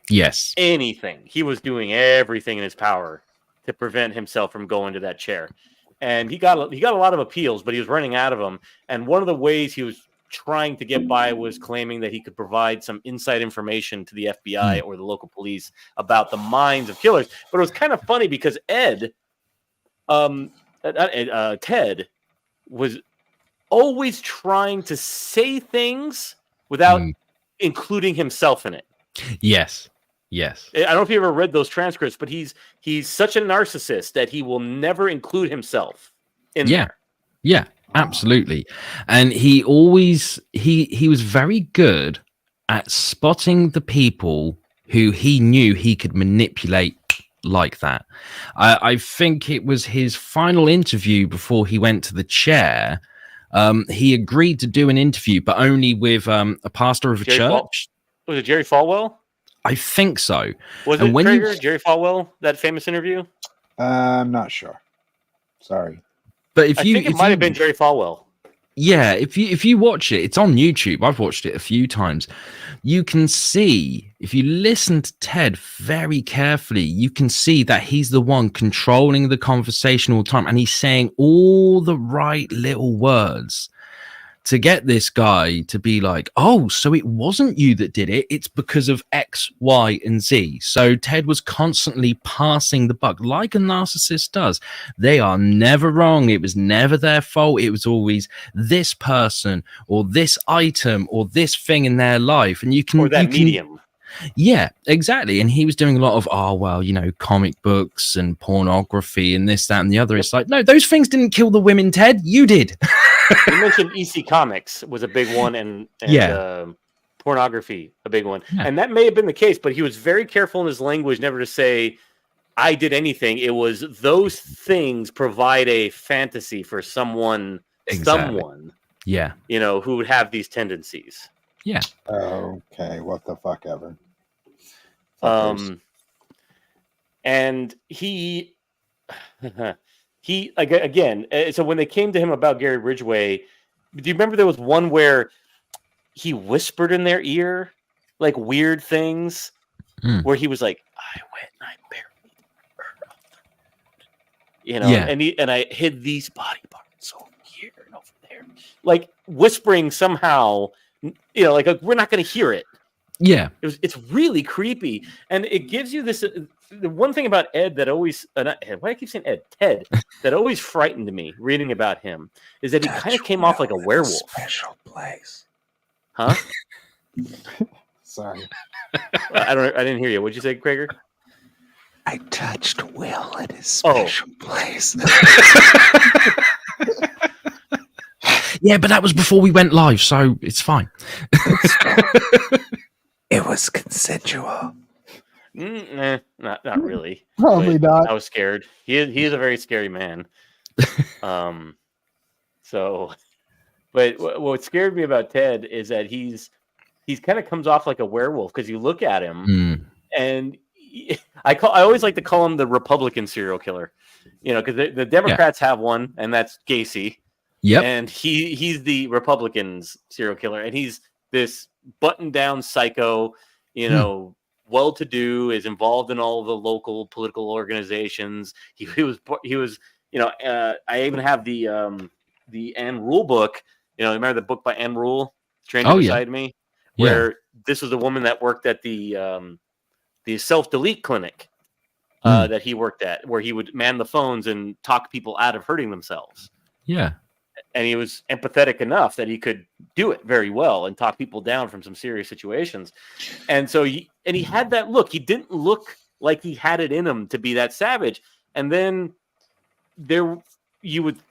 Yes. Anything. He was doing everything in his power to prevent himself from going to that chair. And he got a lot of appeals, but he was running out of them. And one of the ways he was trying to get by was claiming that he could provide some inside information to the FBI or the local police about the minds of killers. But it was kind of funny because Ted was always trying to say things without including himself in it. Yes. I don't know if you ever read those transcripts, but he's such a narcissist that he will never include himself in there. Yeah, absolutely. And he always he was very good at spotting the people who he knew he could manipulate like that. I think it was his final interview before he went to the chair. He agreed to do an interview, but only with a pastor of a church. Was it Jerry Falwell? I think so. Was it Jerry Falwell, that famous interview? I'm not sure. Sorry. But I think it might have been Jerry Falwell. Yeah, if you watch it, it's on YouTube. I've watched it a few times. You can see, if you listen to Ted very carefully, you can see that he's the one controlling the conversation all the time, and he's saying all the right little words to get this guy to be like, oh, so it wasn't you that did it. It's because of X, Y, and Z. So Ted was constantly passing the buck like a narcissist does. They are never wrong. It was never their fault. It was always this person or this item or this thing in their life. And you can... Or that medium. Yeah, exactly. And he was doing a lot of, comic books and pornography and this, that, and the other. It's like, no, those things didn't kill the women, Ted. You did. You mentioned EC Comics was a big one, and pornography a big one. Yeah. And that may have been the case, but he was very careful in his language never to say, I did anything. It was those things provide a fantasy for someone, yeah, who would have these tendencies. Yeah. Okay, what the fuck ever. And he again, so when they came to him about Gary Ridgway, do you remember there was one where he whispered in their ear like weird things where he was like, I went and I buried her, and I hid these body parts over here and over there, like whispering somehow, like we're not going to hear it. Yeah, it's really creepy, and it gives you this. The one thing about Ed that always, why do I keep saying Ed? Ted, that always frightened me reading about him is that he kind of came off like a werewolf. Special place, huh? Sorry, I didn't hear you. What'd you say, Crager? I touched Will at his special place. Yeah, but that was before we went live, so it's fine. It was consensual. Not really. Probably not. I was scared. He is a very scary man. So, but what scared me about Ted is that he's kind of comes off like a werewolf because you look at him and I always like to call him the Republican serial killer, because the Democrats have one, and that's Gacy. Yep. And he's the Republicans serial killer, and he's this button down psycho, well-to-do, is involved in all the local political organizations. He was, I even have the Anne Rule book. Remember the book by Anne Rule, Stranger Beside Me, where this was a woman that worked at the self-delete clinic that he worked at, where he would man the phones and talk people out of hurting themselves. Yeah. And he was empathetic enough that he could do it very well and talk people down from some serious situations. And so he had that look. He didn't look like he had it in him to be that savage. And then you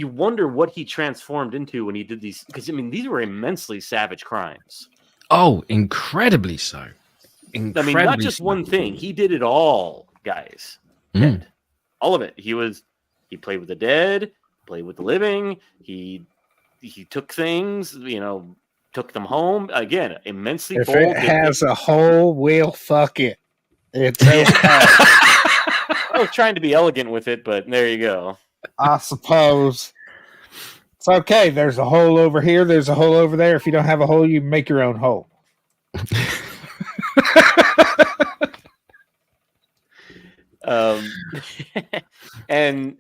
wonder what he transformed into when he did these, because these were immensely savage crimes. Oh, incredibly so. Not just one thing. He did it all, guys. All of it. He played with the dead, played with the living. He took things, took them home. Again, immensely if bold. If it has a hole, we'll fuck it. It's okay. I was trying to be elegant with it, but there you go. I suppose. It's okay. There's a hole over here. There's a hole over there. If you don't have a hole, you make your own hole. And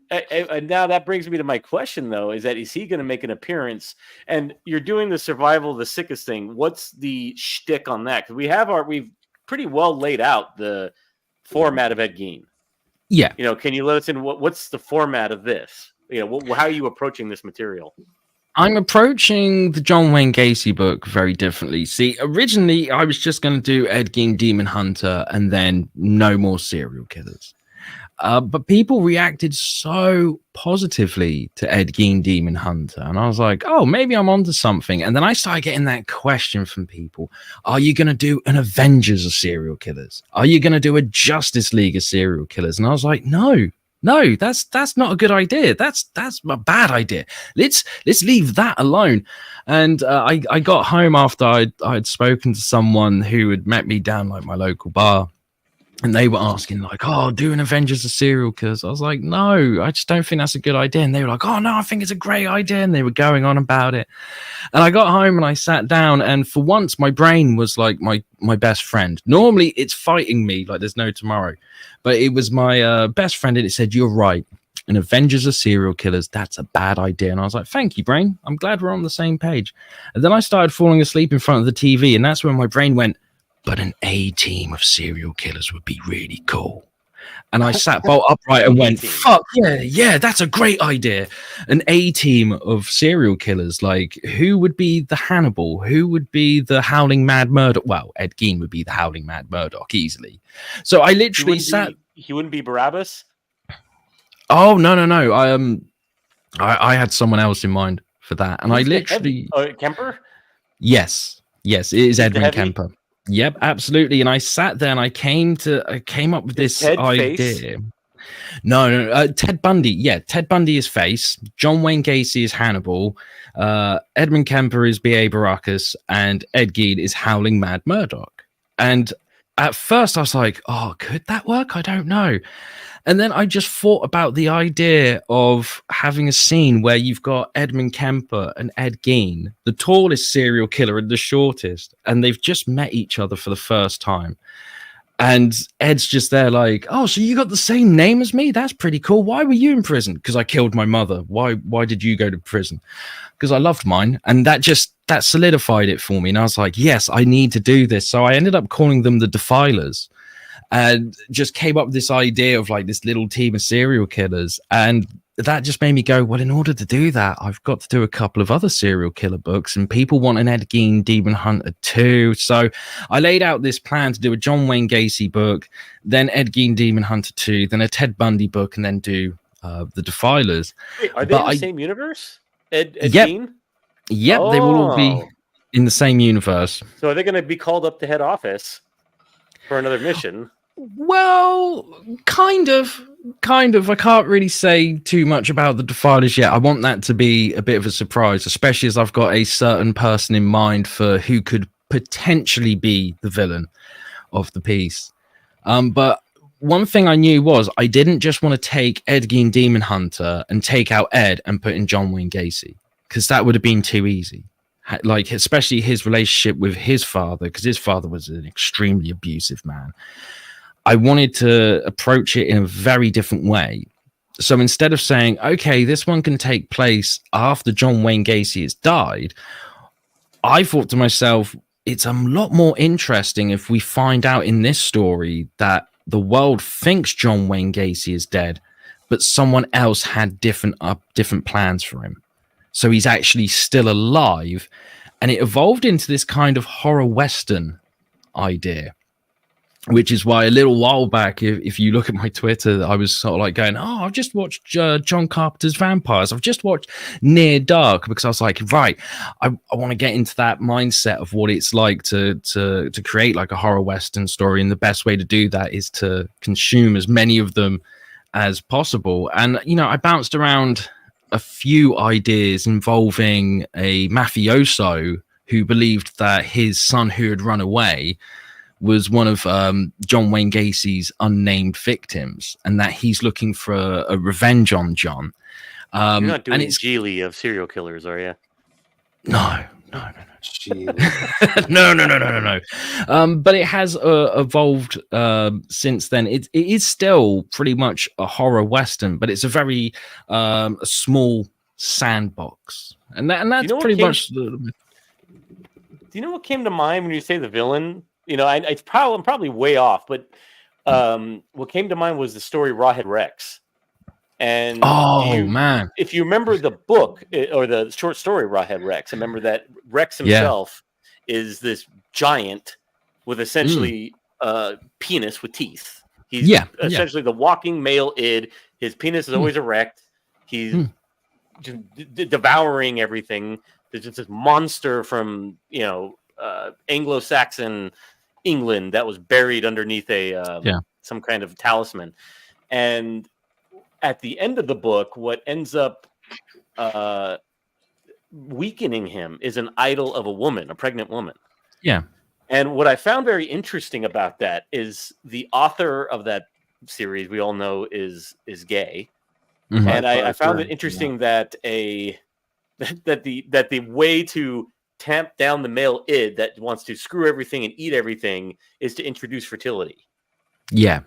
now that brings me to my question, though, is he going to make an appearance? And you're doing the survival of the sickest thing. What's the shtick on that? Because we've pretty well laid out the format of Ed Gein. Yeah. Can you let us in? What's the format of this? How are you approaching this material? I'm approaching the John Wayne Gacy book very differently. See, originally I was just going to do Ed Gein Demon Hunter and then no more serial killers. But people reacted so positively to Ed Gein Demon Hunter. And I was like, oh, maybe I'm onto something. And then I started getting that question from people. Are you going to do an Avengers of serial killers? Are you going to do a Justice League of serial killers? And I was like, no, that's not a good idea. That's a bad idea. Let's leave that alone. And I got home after I'd spoken to someone who had met me down like my local bar. And they were asking like, oh, do an Avengers of serial killers. I was like, no, I just don't think that's a good idea. And they were like, oh, no, I think it's a great idea. And they were going on about it. And I got home and I sat down. And for once, my brain was like my best friend. Normally, it's fighting me like there's no tomorrow. But it was my best friend. And it said, you're right. An Avengers of serial killers, that's a bad idea. And I was like, thank you, brain. I'm glad we're on the same page. And then I started falling asleep in front of the TV. And that's when my brain went, but an A-team of serial killers would be really cool. And I sat bolt upright and went, fuck, yeah, that's a great idea. An A-team of serial killers. Like, who would be the Hannibal? Who would be the Howling Mad Murdoch? Well, Ed Gein would be the Howling Mad Murdoch, easily. So I literally sat... He wouldn't be Barabbas? Oh, no. I had someone else in mind for that. And I literally... Kemper? Yes, it is Edmund Kemper. Yep, absolutely. And I sat there and I came up with this idea. Face? No, Ted Bundy. Yeah, Ted Bundy is Face. John Wayne Gacy is Hannibal. Edmund Kemper is B.A. Baracus, and Ed Gein is Howling Mad Murdoch. And at first I was like, oh, could that work? I don't know. And then I just thought about the idea of having a scene where you've got Edmund Kemper and Ed Gein, the tallest serial killer and the shortest, and they've just met each other for the first time. And Ed's just there like, oh, so you got the same name as me? That's pretty cool. Why were you in prison? Because I killed my mother. Why did you go to prison? Because I loved mine. And that solidified it for me. And I was like, yes, I need to do this. So I ended up calling them the Defilers. And just came up with this idea of like this little team of serial killers. And that just made me go, well, in order to do that, I've got to do a couple of other serial killer books. And people want an Ed Gein Demon Hunter too. So I laid out this plan to do a John Wayne Gacy book, then Ed Gein Demon Hunter 2, then a Ted Bundy book, and then do the Defilers. Wait, are they in the same universe? Ed Gein? Yep, they will all be in the same universe. So are they going to be called up to head office for another mission? Well, kind of. I can't really say too much about the Defilers yet. I want that to be a bit of a surprise, especially as I've got a certain person in mind for who could potentially be the villain of the piece. But one thing I knew was I didn't just want to take Ed Gein Demon Hunter and take out Ed and put in John Wayne Gacy, because that would have been too easy. like especially his relationship with his father, because his father was an extremely abusive man. I wanted to approach it in a very different way. So instead of saying, okay, this one can take place after John Wayne Gacy has died, I thought to myself, it's a lot more interesting if we find out in this story that the world thinks John Wayne Gacy is dead, but someone else had different plans for him. So he's actually still alive. And it evolved into this kind of horror Western idea, which is why a little while back, if you look at my Twitter, I was sort of like going, oh, I've just watched John Carpenter's Vampires. I've just watched Near Dark, because I was like, right, I want to get into that mindset of what it's like to create like a horror Western story. And the best way to do that is to consume as many of them as possible. And, you know, I bounced around a few ideas involving a mafioso who believed that his son who had run away was one of John Wayne Gacy's unnamed victims, and that he's looking for a revenge on John. You're not doing Geely of serial killers, are you? No. No. But it has evolved since then. It is still pretty much a horror Western, but it's a very a small sandbox, and that's pretty much. Do you know what came to mind when you say the villain? You know, I'm probably way off, but what came to mind was the story Rawhead Rex. And man, if you remember the book or the short story Rawhead Rex, remember that Rex himself is this giant with essentially a penis with teeth. He's essentially the walking male id. His penis is always erect. He's devouring everything. There's just this monster from Anglo-Saxon England that was buried underneath some kind of talisman. And at the end of the book, what ends up weakening him is an idol of a woman, a pregnant woman. Yeah. And what I found very interesting about that is the author of that series, we all know, is gay. Mm-hmm. And I found it interesting that the way to tamp down the male id that wants to screw everything and eat everything is to introduce fertility. Yeah.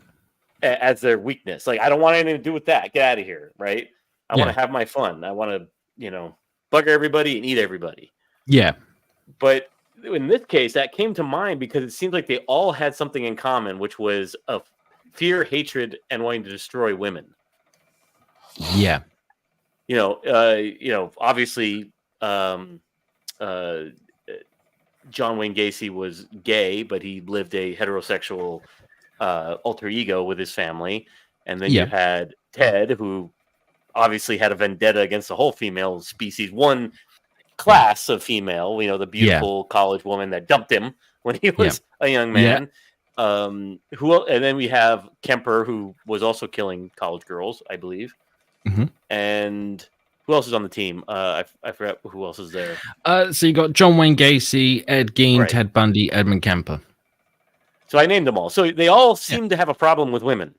As their weakness. Like, I don't want anything to do with that. Get out of here, right? I want to have my fun. I want to, bugger everybody and eat everybody. Yeah. But in this case, that came to mind because it seemed like they all had something in common, which was a fear, hatred, and wanting to destroy women. Yeah. Obviously, John Wayne Gacy was gay, but he lived a heterosexual alter ego with his family. And then you had Ted, who obviously had a vendetta against the whole female species, one class of female, the beautiful college woman that dumped him when he was a young man. And then we have Kemper, who was also killing college girls, I believe. Mm-hmm. And who else is on the team? I forgot who else is there. So you got John Wayne Gacy, Ed Gein, Ted Bundy, Edmund Kemper. So I named them all. So they all seem to have a problem with women.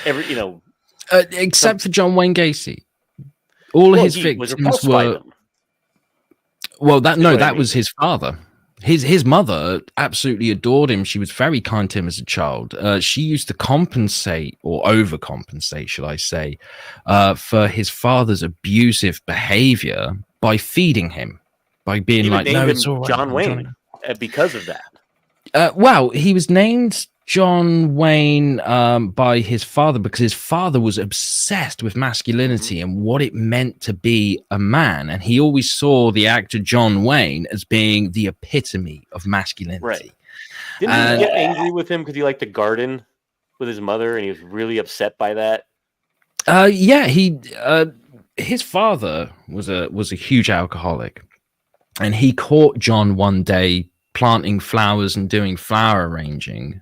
Except for John Wayne Gacy. All his victims were. Well, that was his father. His mother absolutely adored him. She was very kind to him as a child. She used to compensate, or overcompensate, should I say, for his father's abusive behavior by feeding him, by being like, "No, it's all right." John Wayne, because of that. Well, he was named John Wayne by his father because his father was obsessed with masculinity and what it meant to be a man. And he always saw the actor John Wayne as being the epitome of masculinity. Right. Didn't he get angry with him because he liked to garden with his mother and he was really upset by that? His father was a huge alcoholic, and he caught John one day planting flowers and doing flower arranging.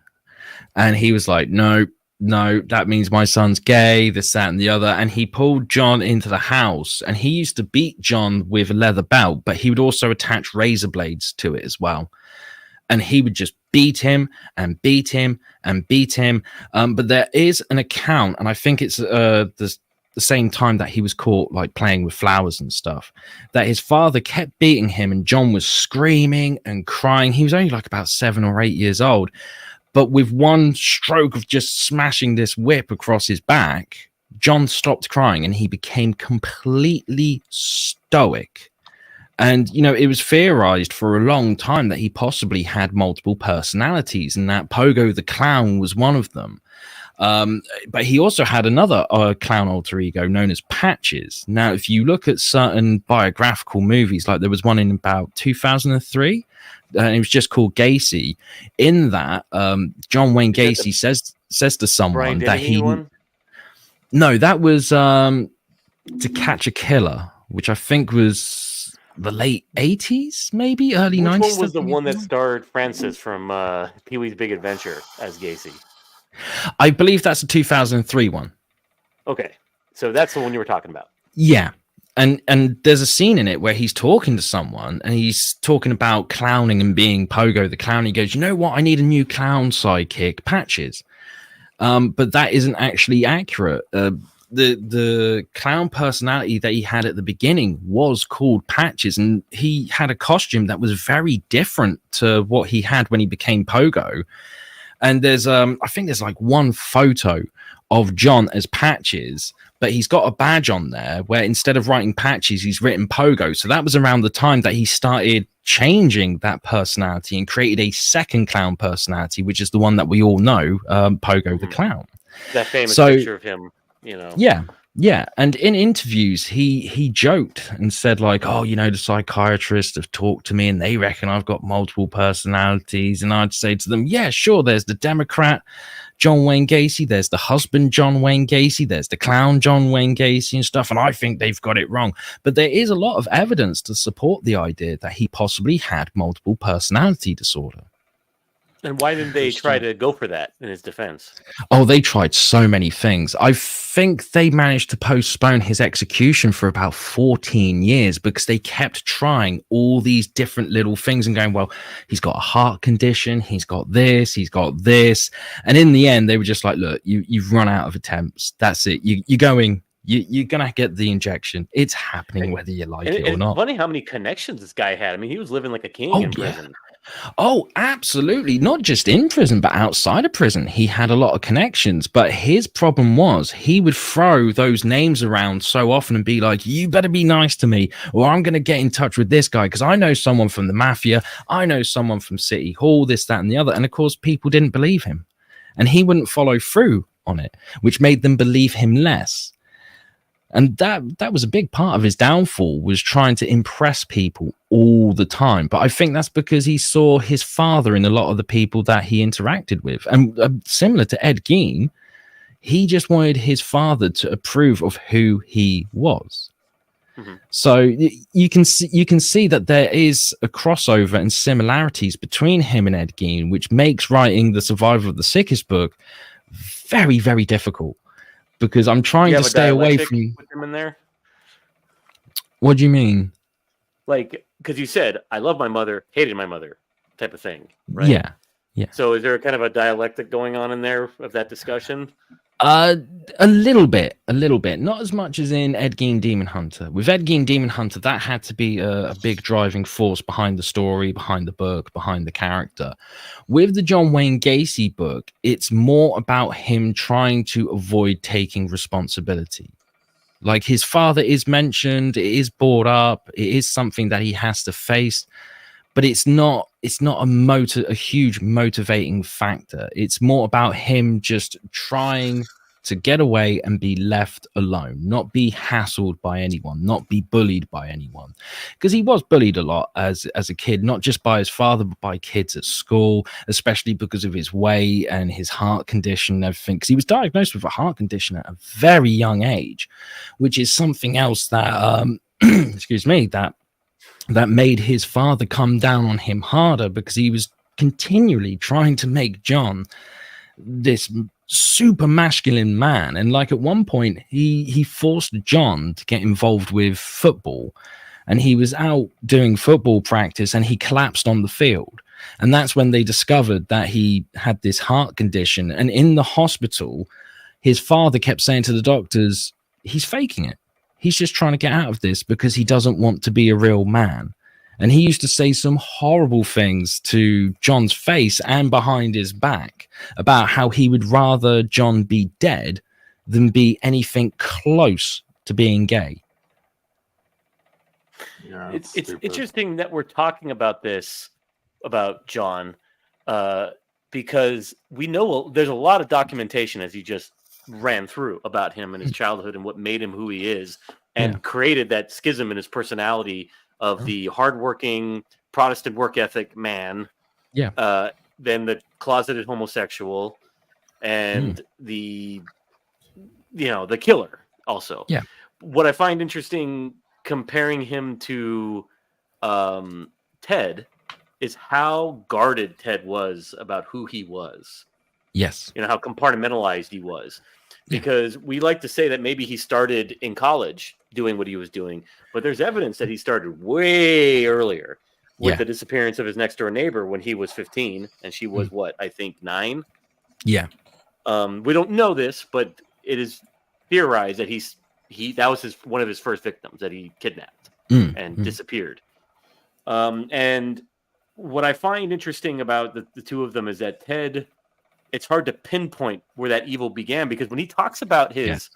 And he was like, no, that means my son's gay, this, that, and the other. And he pulled John into the house, and he used to beat John with a leather belt, but he would also attach razor blades to it as well. And he would just beat him and beat him and beat him. But there is an account, and I think it's the the same time that he was caught like playing with flowers and stuff, that his father kept beating him, and John was screaming and crying. He was only like about 7 or 8 years old, but with one stroke of just smashing this whip across his back, John stopped crying and he became completely stoic. And, you know, it was theorized for a long time that he possibly had multiple personalities and that Pogo the Clown was one of them. But he also had another clown alter ego known as Patches. Now, if you look at certain biographical movies, like there was one in about 2003, and it was just called Gacy. In that, John Wayne Gacy says to someone that he... One? No, that was To Catch a Killer, which I think was the late 80s, maybe early 90s. Which one was the one that starred Francis from Pee-wee's Big Adventure as Gacy? I believe that's a 2003 one. Okay, so that's the one you were talking about. Yeah, and there's a scene in it where he's talking to someone and he's talking about clowning and being Pogo the Clown. He goes, you know what? I need a new clown sidekick, Patches. But that isn't actually accurate. The clown personality that he had at the beginning was called Patches, and he had a costume that was very different to what he had when he became Pogo. And there's I think there's like one photo of John as Patches, but he's got a badge on there where instead of writing Patches, he's written Pogo. So that was around the time that he started changing that personality and created a second clown personality, which is the one that we all know, Pogo the Clown. That famous picture of him, you know. Yeah, and in interviews, he joked and said like, oh, you know, the psychiatrists have talked to me and they reckon I've got multiple personalities. And I'd say to them, yeah, sure, there's the Democrat John Wayne Gacy, there's the husband John Wayne Gacy, there's the clown John Wayne Gacy and stuff, and I think they've got it wrong. But there is a lot of evidence to support the idea that he possibly had multiple personality disorder. And why didn't they try to go for that in his defense? Oh, they tried so many things. I think they managed to postpone his execution for about 14 years because they kept trying all these different little things and going, well, he's got a heart condition, he's got this. And in the end, they were just like, look, you've run out of attempts. That's it. You're going you're gonna get the injection. It's happening whether you like it or not. Funny how many connections this guy had. I mean, he was living like a king in prison. Oh, absolutely. Not just in prison, but outside of prison. He had a lot of connections. But his problem was he would throw those names around so often and be like, you better be nice to me, or I'm going to get in touch with this guy because I know someone from the mafia. I know someone from City Hall, this, that, and the other. And of course, people didn't believe him. And he wouldn't follow through on it, which made them believe him less. And that was a big part of his downfall, was trying to impress people all the time. But I think that's because he saw his father in a lot of the people that he interacted with. And similar to Ed Gein, he just wanted his father to approve of who he was. Mm-hmm. So you can see that there is a crossover and similarities between him and Ed Gein, which makes writing The Survival of the Sickest book very, very difficult. Because I'm trying to stay away from with him in there. What do you mean? Like, because you said I love my mother, hated my mother, type of thing, right? Yeah. So is there kind of a dialectic going on in there of that discussion? A little bit. Not as much as in Ed Gein Demon Hunter. With Ed Gein Demon Hunter, that had to be a big driving force behind the story, behind the book, behind the character. With the John Wayne Gacy book, it's more about him trying to avoid taking responsibility. Like, his father is mentioned, it is brought up, it is something that he has to face, but it's not a huge motivating factor. It's more about him just trying to get away and be left alone, not be hassled by anyone, not be bullied by anyone. Because he was bullied a lot as a kid, not just by his father, but by kids at school, especially because of his weight and his heart condition and everything. Because he was diagnosed with a heart condition at a very young age, which is something else that, that made his father come down on him harder, because he was continually trying to make John this super masculine man. And like, at one point he forced John to get involved with football, and he was out doing football practice and he collapsed on the field. And that's when they discovered that he had this heart condition. And in the hospital, his father kept saying to the doctors, he's faking it. He's just trying to get out of this because he doesn't want to be a real man. And he used to say some horrible things to John's face and behind his back about how he would rather John be dead than be anything close to being gay. Yeah, it's interesting that we're talking about this, about John, because we know there's a lot of documentation, as you just ran through, about him and his childhood and what made him who he is, and created that schism in his personality of the hardworking Protestant work ethic man, then the closeted homosexual, and the killer also. Yeah. What I find interesting comparing him to Ted is how guarded Ted was about who he was. Yes. How compartmentalized he was. Because we like to say that maybe he started in college doing what he was doing, but there's evidence that he started way earlier with the disappearance of his next door neighbor when he was 15 and she was I think 9. Yeah. We don't know this, but it is theorized that that was one of his first victims that he kidnapped and disappeared. And what I find interesting about the two of them is that Ted, it's hard to pinpoint where that evil began, because when he talks about his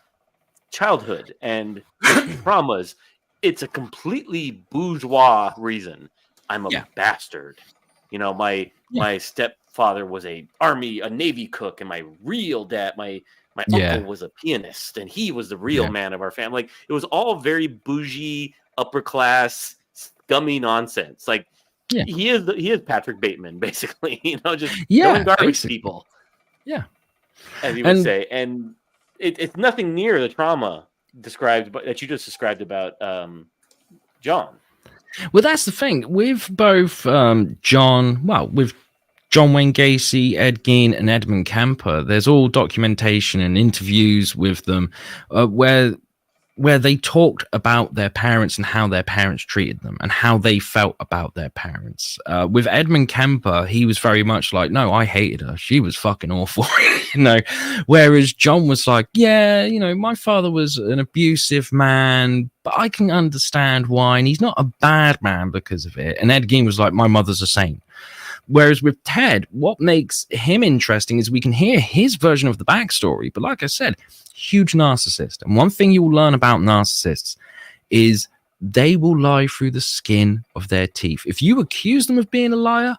childhood and traumas, it's a completely bourgeois reason. I'm a bastard. My stepfather was a Navy cook, and my real dad, my uncle was a pianist, and he was the real man of our family. Like, it was all very bougie, upper class, scummy nonsense. Like, he is Patrick Bateman, basically. Just killing garbage people. Yeah, as you would say, and it's nothing near the trauma that you just described about John. Well, that's the thing with both with John Wayne Gacy, Ed Gein, and Edmund Kemper. There's all documentation and interviews with them where they talked about their parents and how their parents treated them and how they felt about their parents. With Edmund Kemper, he was very much like, no, I hated her. She was fucking awful. Whereas John was like, my father was an abusive man, but I can understand why. And he's not a bad man because of it. And Ed Gein was like, my mother's a saint. Whereas with Ted, what makes him interesting is we can hear his version of the backstory. But like I said, huge narcissist. And one thing you will learn about narcissists is they will lie through the skin of their teeth. If you accuse them of being a liar,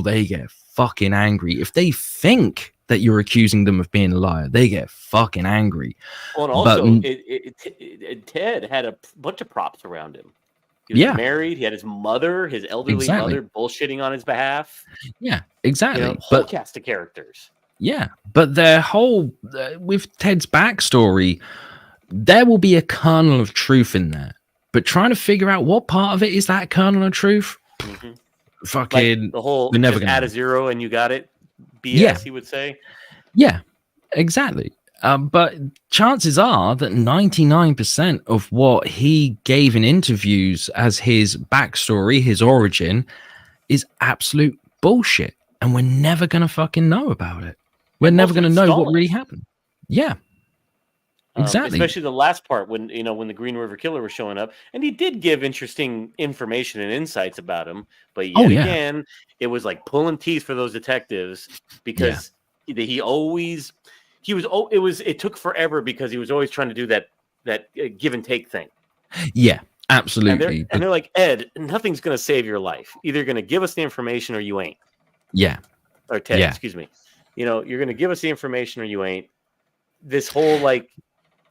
they get fucking angry. If they think that you're accusing them of being a liar, they get fucking angry. Well, and also, Ted had a bunch of props around him. He was married. He had his mother, his elderly mother, bullshitting on his behalf. Yeah, exactly. Whole cast of characters. Yeah, but their whole with Ted's backstory, there will be a kernel of truth in there. But trying to figure out what part of it is that kernel of truth, fucking like the whole we're never just gonna add a zero and you got it. BS, he would say. Yeah, exactly. But chances are that 99% of what he gave in interviews as his backstory, his origin, is absolute bullshit. And we're never going to fucking know about it. We're never going to know what really happened. Yeah. Exactly. Especially the last part when the Green River Killer was showing up. And he did give interesting information and insights about him. But yet again, it was like pulling teeth for those detectives because it took forever because he was always trying to do that give and take thing. Yeah, absolutely. And they're like, Ed, nothing's going to save your life. Either you're going to give us the information or you ain't. Yeah. Or Ted, excuse me. You're going to give us the information or you ain't. This whole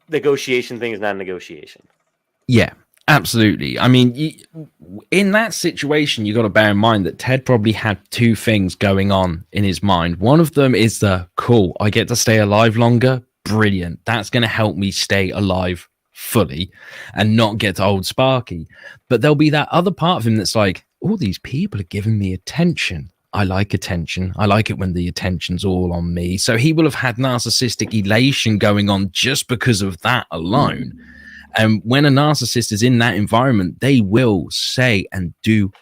negotiation thing is not a negotiation. Yeah, absolutely. I mean, in that situation, you got to bear in mind that Ted probably had two things going on in his mind. One of them is cool, I get to stay alive longer. Brilliant. That's going to help me stay alive fully and not get old Sparky. But there'll be that other part of him that's like, all these people are giving me attention. I like attention. I like it when the attention's all on me. So he will have had narcissistic elation going on just because of that alone. And when a narcissist is in that environment, they will say and do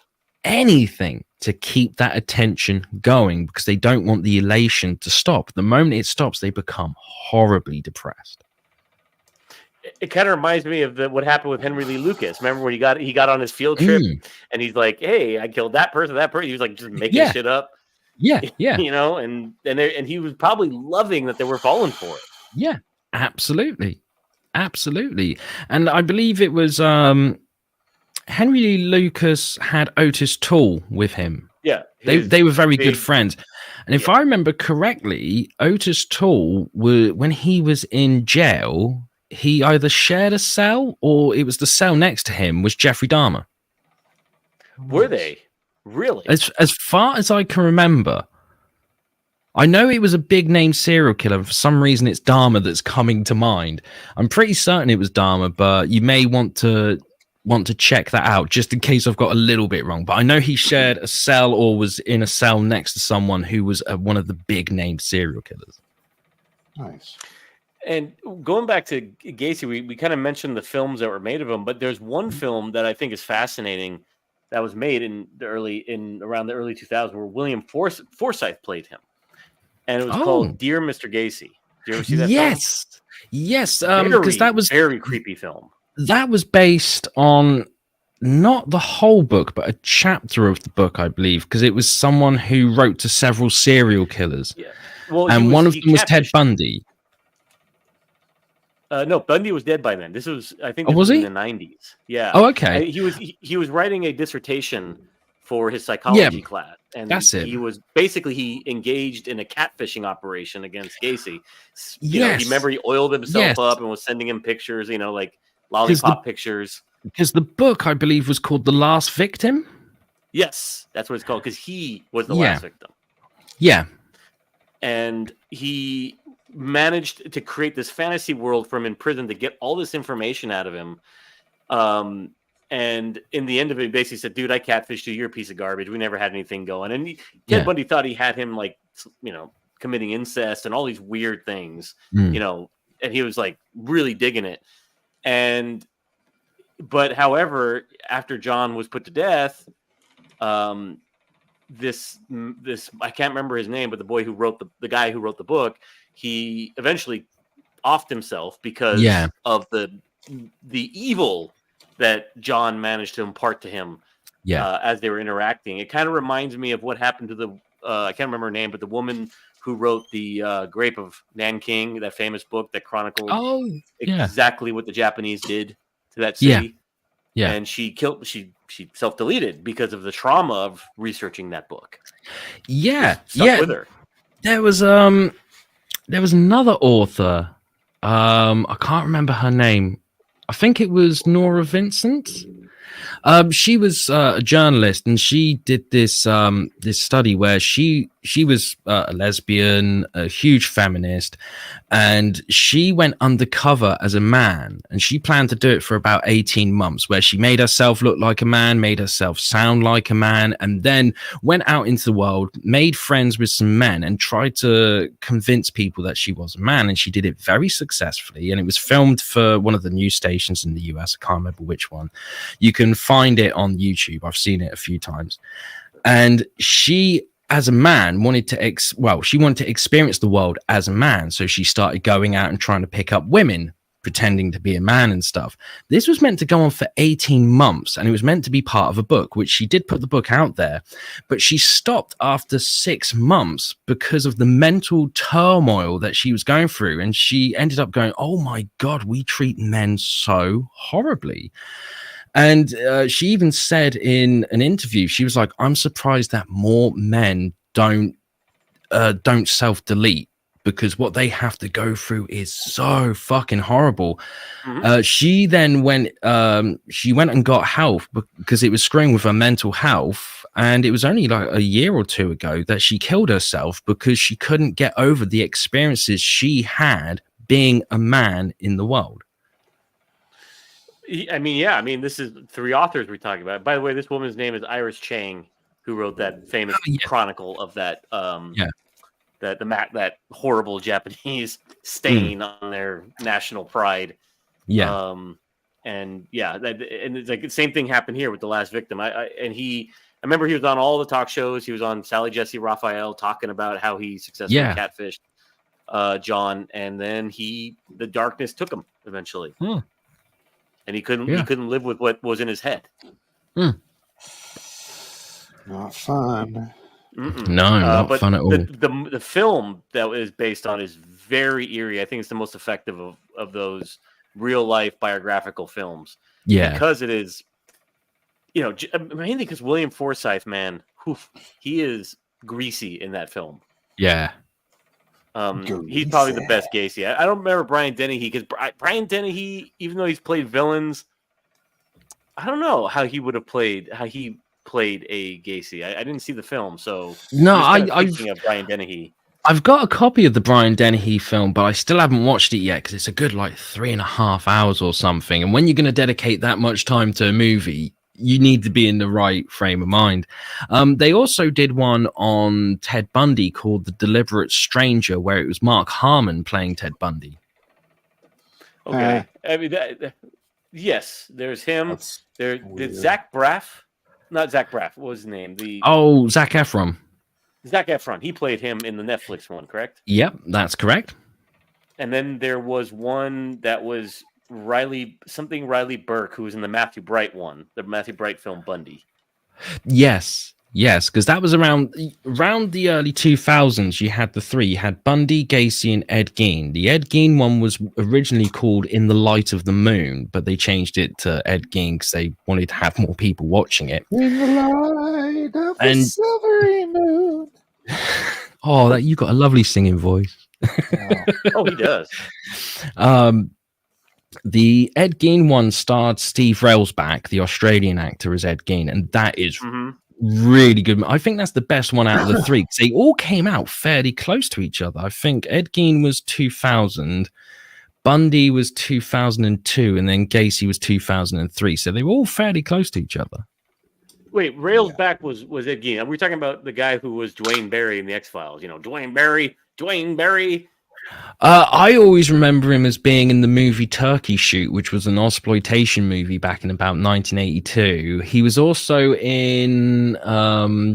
anything to keep that attention going because they don't want the elation to stop. The moment it stops, they become horribly depressed. It kind of reminds me of what happened with Henry Lee Lucas. Remember when he got on his field trip and he's like, "Hey, I killed that person, that person." He was like just making shit up. Yeah. And he was probably loving that they were falling for it. Yeah, absolutely. And I believe it was Henry Lee Lucas had Otis Toole with him. Yeah, they were very good friends. And if I remember correctly, Otis Toole, when he was in jail, he either shared a cell or it was the cell next to him was Jeffrey Dahmer. Were they? Really? As far as I can remember. I know it was a big name serial killer, and for some reason it's Dahmer that's coming to mind. I'm pretty certain it was Dahmer, but you may want to check that out just in case I've got a little bit wrong. But I know he shared a cell or was in a cell next to someone who was one of the big name serial killers. Nice. And going back to Gacy, we kind of mentioned the films that were made of him, but there's one film that I think is fascinating that was made around the early 2000s where William Forsythe played him. And it was called Dear Mr. Gacy. Did you ever see that film? Yes. Because that was very creepy film. That was based on not the whole book, but a chapter of the book, I believe, because it was someone who wrote to several serial killers. Yeah. Well, and one of them was Ted Bundy. No, Bundy was dead by then. This was, I think, was he in the 90s. Yeah. Oh, okay. He was writing a dissertation for his psychology class, and that's it. He was basically engaged in a catfishing operation against Gacy. You know, remember he oiled himself up and was sending him pictures, like lollipop pictures. Because the book, I believe, was called The Last Victim. Yes, that's what it's called. Because he was the last victim. Yeah, and he managed to create this fantasy world from in prison to get all this information out of him. And in the end of it, he basically said, "Dude, I catfished you. You're a piece of garbage. We never had anything going." And Ted Bundy thought he had him committing incest and all these weird things, and he was like really digging it. But however, after John was put to death, this I can't remember his name, but the boy who wrote the guy who wrote the book, he eventually offed himself because of the evil that John managed to impart to him as they were interacting. It kind of reminds me of what happened to the I can't remember her name, but the woman who wrote the Grape of Nanking, that famous book that chronicled exactly what the Japanese did to that city. Yeah. And she self-deleted because of the trauma of researching that book. Yeah. With her. There was another author. I can't remember her name. I think it was Nora Vincent. She was a journalist, and she did this study where she was a lesbian, a huge feminist, and she went undercover as a man, and she planned to do it for about 18 months, where she made herself look like a man, made herself sound like a man, and then went out into the world, made friends with some men, and tried to convince people that she was a man, and she did it very successfully, and it was filmed for one of the news stations in the US. I can't remember which one. You can find it on YouTube. I've seen it a few times. And she, as a man, wanted to experience the world as a man. So she started going out and trying to pick up women, pretending to be a man and stuff. This was meant to go on for 18 months, and it was meant to be part of a book, which she did put the book out there, but she stopped after 6 months because of the mental turmoil that she was going through. And she ended up going, "Oh my God, we treat men so horribly." And she even said in an interview, she was like, "I'm surprised that more men don't self-delete, because what they have to go through is so fucking horrible." Mm-hmm. She then went and got help because it was screwing with her mental health. And it was only like a year or two ago that she killed herself because she couldn't get over the experiences she had being a man in the world. I mean, this is 3 authors we're talking about. By the way, this woman's name is Iris Chang, who wrote that famous chronicle of that that horrible Japanese stain on their national pride. Yeah. And it's like the same thing happened here with the last victim. I remember he was on all the talk shows. He was on Sally Jesse Raphael talking about how he successfully catfished. John, and then the darkness took him eventually, and he couldn't live with what was in his head. Not fun. No, not fun at all. The film that is based on is very eerie. I think it's the most effective of those real life biographical films. Yeah, because it is, mainly because William Forsythe, man, he is greasy in that film. Yeah. He's probably the best Gacy. I don't remember Brian Dennehy, because Brian Dennehy, even though he's played villains, I don't know how he played a Gacy. I didn't see the film, so no, I'm thinking of Brian Dennehy. I've got a copy of the Brian Dennehy film, but I still haven't watched it yet because it's a good 3.5 hours or something. And when you're going to dedicate that much time to a movie, you need to be in the right frame of mind. They also did one on Ted Bundy called The Deliberate Stranger, where it was Mark Harmon playing Ted Bundy. Okay. I mean, yes, there's him. Did Zach Braff? Not Zach Braff. What was his name? Zac Efron. Zac Efron. He played him in the Netflix one, correct? Yep, that's correct. And then there was one that was Riley Burke, who was in the Matthew Bright one, the Matthew Bright film Bundy. Yes, because that was around the early 2000s. You had the three. You had Bundy, Gacy, and Ed Gein. The Ed Gein one was originally called In the Light of the Moon, but they changed it to Ed Gein because they wanted to have more people watching it. In the light of the silvery moon. Oh, you got a lovely singing voice. Oh, he does. The Ed Gein one starred Steve Railsback, the Australian actor, as Ed Gein, and that is really good. I think that's the best one out of the three. They all came out fairly close to each other. I think Ed Gein was 2000, Bundy was 2002, and then Gacy was 2003. So they were all fairly close to each other. Wait, Railsback was Ed Gein. Are we talking about the guy who was Dwayne Barry in the X-Files? Dwayne Barry. I always remember him as being in the movie Turkey Shoot, which was an exploitation movie back in about 1982. He was also in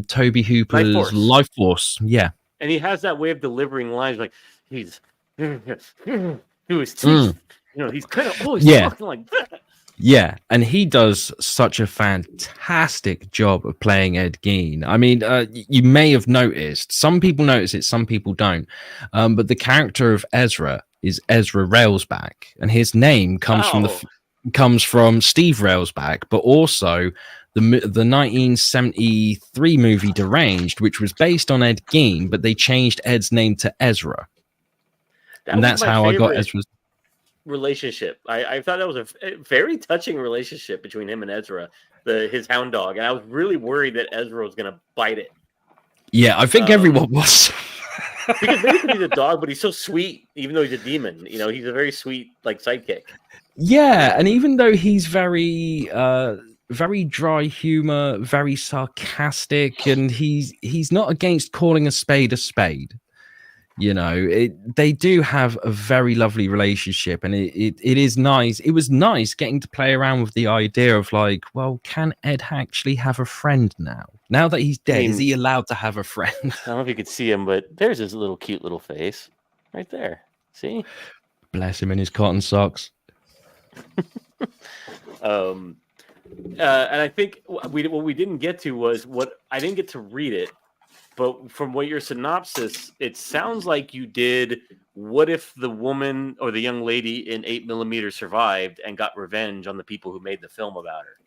Toby Hooper's Life Force. Yeah. And he has that way of delivering lines like he's through his teeth. He's kind of always talking like that. Yeah, and he does such a fantastic job of playing Ed Gein. I mean, you may have noticed, some people notice it, some people don't, but the character of Ezra is Ezra Railsback, and his name comes from Steve Railsback, but also the 1973 movie Deranged, which was based on Ed Gein, but they changed Ed's name to Ezra. And that's how I got Ezra's relationship. I thought that was a very touching relationship between him and Ezra, his hound dog, and I was really worried that Ezra was going to bite it. Yeah, I think everyone was. Because maybe he's a dog, but he's so sweet, even though he's a demon. He's a very sweet sidekick. Yeah, and even though he's very dry humor, very sarcastic, and he's not against calling a spade a spade. They do have a very lovely relationship, and it is nice. It was nice getting to play around with the idea of can Ed actually have a friend now? Now that he's dead, is he allowed to have a friend? I don't know if you could see him, but there's his cute little face right there. See? Bless him in his cotton socks. And I think what we didn't get to was I didn't get to read it. But from what your synopsis, it sounds like you did. What if the woman or the young lady in 8mm survived and got revenge on the people who made the film about her?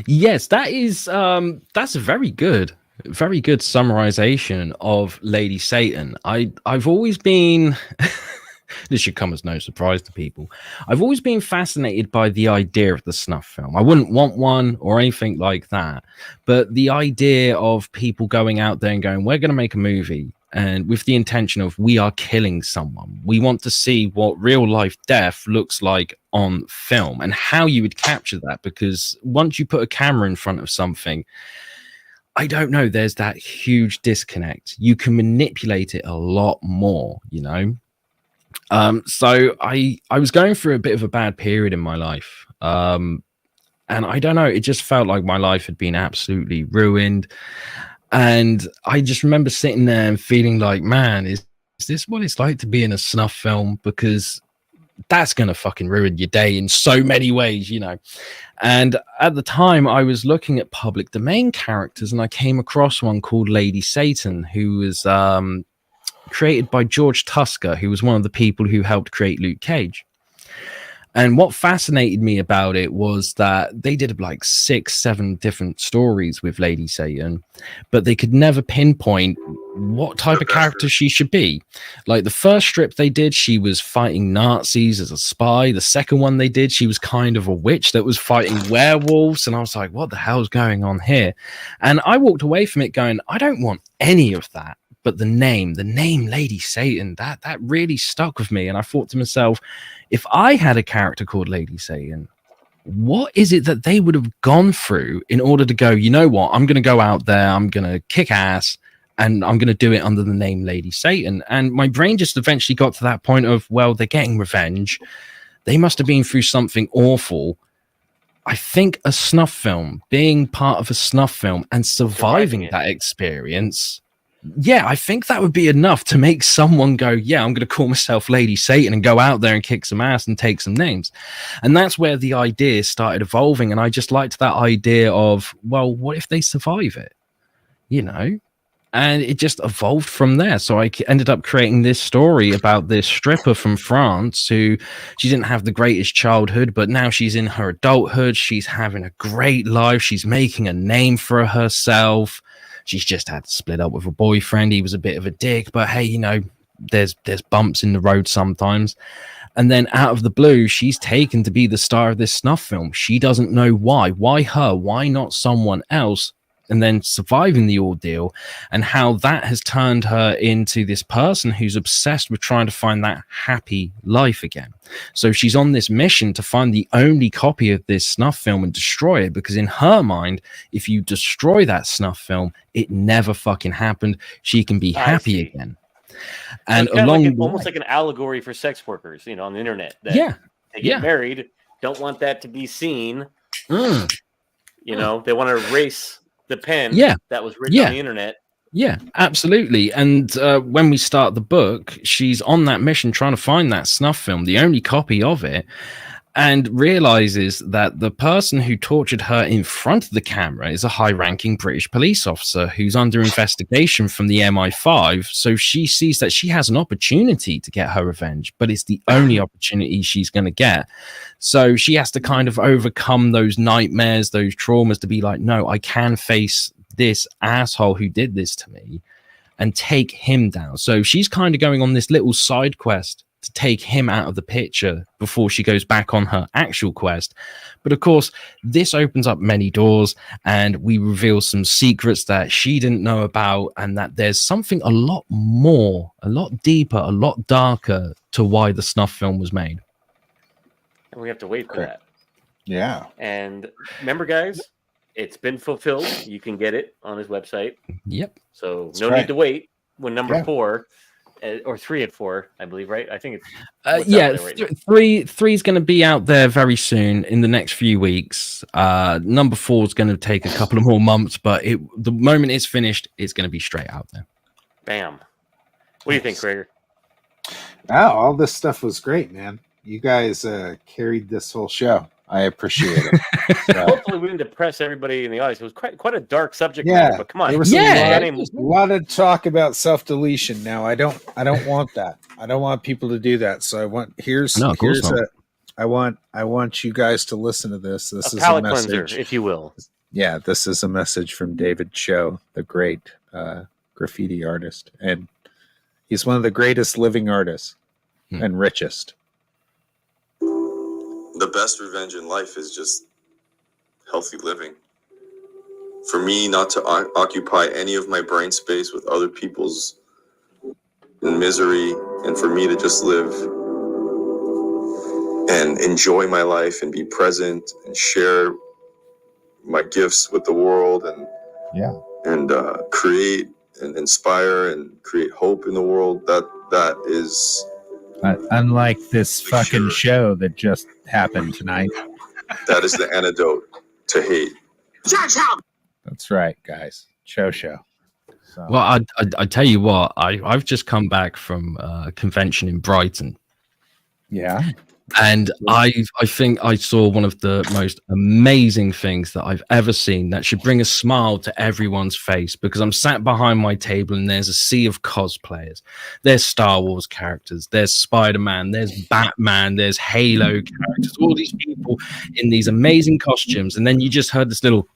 Yes, that's a very good summarization of Lady Satan. I've always been. This should come as no surprise to people. I've always been fascinated by the idea of the snuff film. I wouldn't want one or anything like that, but the idea of people going out there and going, we're going to make a movie, and with the intention of we are killing someone. We want to see what real life death looks like on film and how you would capture that, because once you put a camera in front of something, I don't know, there's that huge disconnect. You can manipulate it a lot more, So I was going through a bit of a bad period in my life. And I don't know, it just felt like my life had been absolutely ruined. And I just remember sitting there and feeling like, man, is is this what it's like to be in a snuff film? Because that's going to fucking ruin your day in so many ways, you know. And at the time, I was looking at public domain characters, and I came across one called Lady Satan, who was created by George Tusker, who was one of the people who helped create Luke Cage. And what fascinated me about it was that they did like 6-7 different stories with Lady Satan, but they could never pinpoint what type of character she should be. Like the first strip they did, she was fighting Nazis as a spy. The second one they did, she was kind of a witch that was fighting werewolves. And I was like, what the hell's going on here? And I walked away from it going, I don't want any of that. But the name Lady Satan, that really stuck with me. And I thought to myself, if I had a character called Lady Satan, what is it that they would have gone through in order to go, you know what, I'm going to go out there, I'm going to kick ass, and I'm going to do it under the name Lady Satan. And my brain just eventually got to that point of, well, they're getting revenge. They must have been through something awful. I think a snuff film, being part of a snuff film and surviving that experience, yeah, I think that would be enough to make someone go, yeah, I'm going to call myself Lady Satan and go out there and kick some ass and take some names. And that's where the idea started evolving. And I just liked that idea of, well, what if they survive it? You know? And it just evolved from there. So I ended up creating this story about this stripper from France who, she didn't have the greatest childhood, but now she's in her adulthood. She's having a great life. She's making a name for herself. She's just had to split up with a boyfriend. He was a bit of a dick, but hey, you know, there's bumps in the road sometimes. And then out of the blue, she's taken to be the star of this snuff film. She doesn't know why. Why her? Why not someone else? And then surviving the ordeal, and how that has turned her into this person who's obsessed with trying to find that happy life again. So she's on this mission to find the only copy of this snuff film and destroy it, because in her mind, if you destroy that snuff film, it never fucking happened. She can be happy again. And so along like almost like an allegory for sex workers, you know, on the internet. That they get married, don't want that to be seen. You know, they want to erase the pen that was written on the internet. Yeah, absolutely. And when we start the book, she's on that mission trying to find that snuff film, the only copy of it, and realizes that the person who tortured her in front of the camera is a high-ranking British police officer who's under investigation from the MI5. So she sees that she has an opportunity to get her revenge, but it's the only opportunity she's going to get. So she has to kind of overcome those nightmares, those traumas, to be like, no, I can face this asshole who did this to me and take him down. So she's kind of going on this little side quest to take him out of the picture before she goes back on her actual quest. But of course, this opens up many doors, and we reveal some secrets that she didn't know about, and that there's something a lot more, a lot deeper, a lot darker to why the snuff film was made. And we have to wait for that. Yeah. And remember, guys, it's been fulfilled. You can get it on his website. Yep. So that's no need to wait when number 4 or 3 and 4, I believe, right? I think it's three is going to be out there very soon in the next few weeks. Number 4 is going to take a couple of more months, but the moment it's finished, it's going to be straight out there. Bam. What do you think, Crager? Oh, all this stuff was great, man. You guys carried this whole show. I appreciate it. So. Hopefully, we didn't depress everybody in the audience. It was quite a dark subject matter, but come on. There was a lot of talk about self-deletion. Now, I don't want that. I don't want people to do that. So I want I want you guys to listen to this. This is a message, cleanser, if you will. Yeah, this is a message from David Cho, the great graffiti artist, and he's one of the greatest living artists and richest. The best revenge in life is just healthy living. For me not to occupy any of my brain space with other people's misery, and for me to just live and enjoy my life and be present and share my gifts with the world and create and inspire and create hope in the world. That is... unlike this fucking show that just happened tonight. That is the antidote to hate. That's right, guys. Show. So. Well, I tell you what, I've just come back from a convention in Brighton. Yeah. And I think I saw one of the most amazing things that I've ever seen that should bring a smile to everyone's face, because I'm sat behind my table and there's a sea of cosplayers. There's Star Wars characters, there's Spider-Man, there's Batman, there's Halo characters, all these people in these amazing costumes. And then you just heard this little,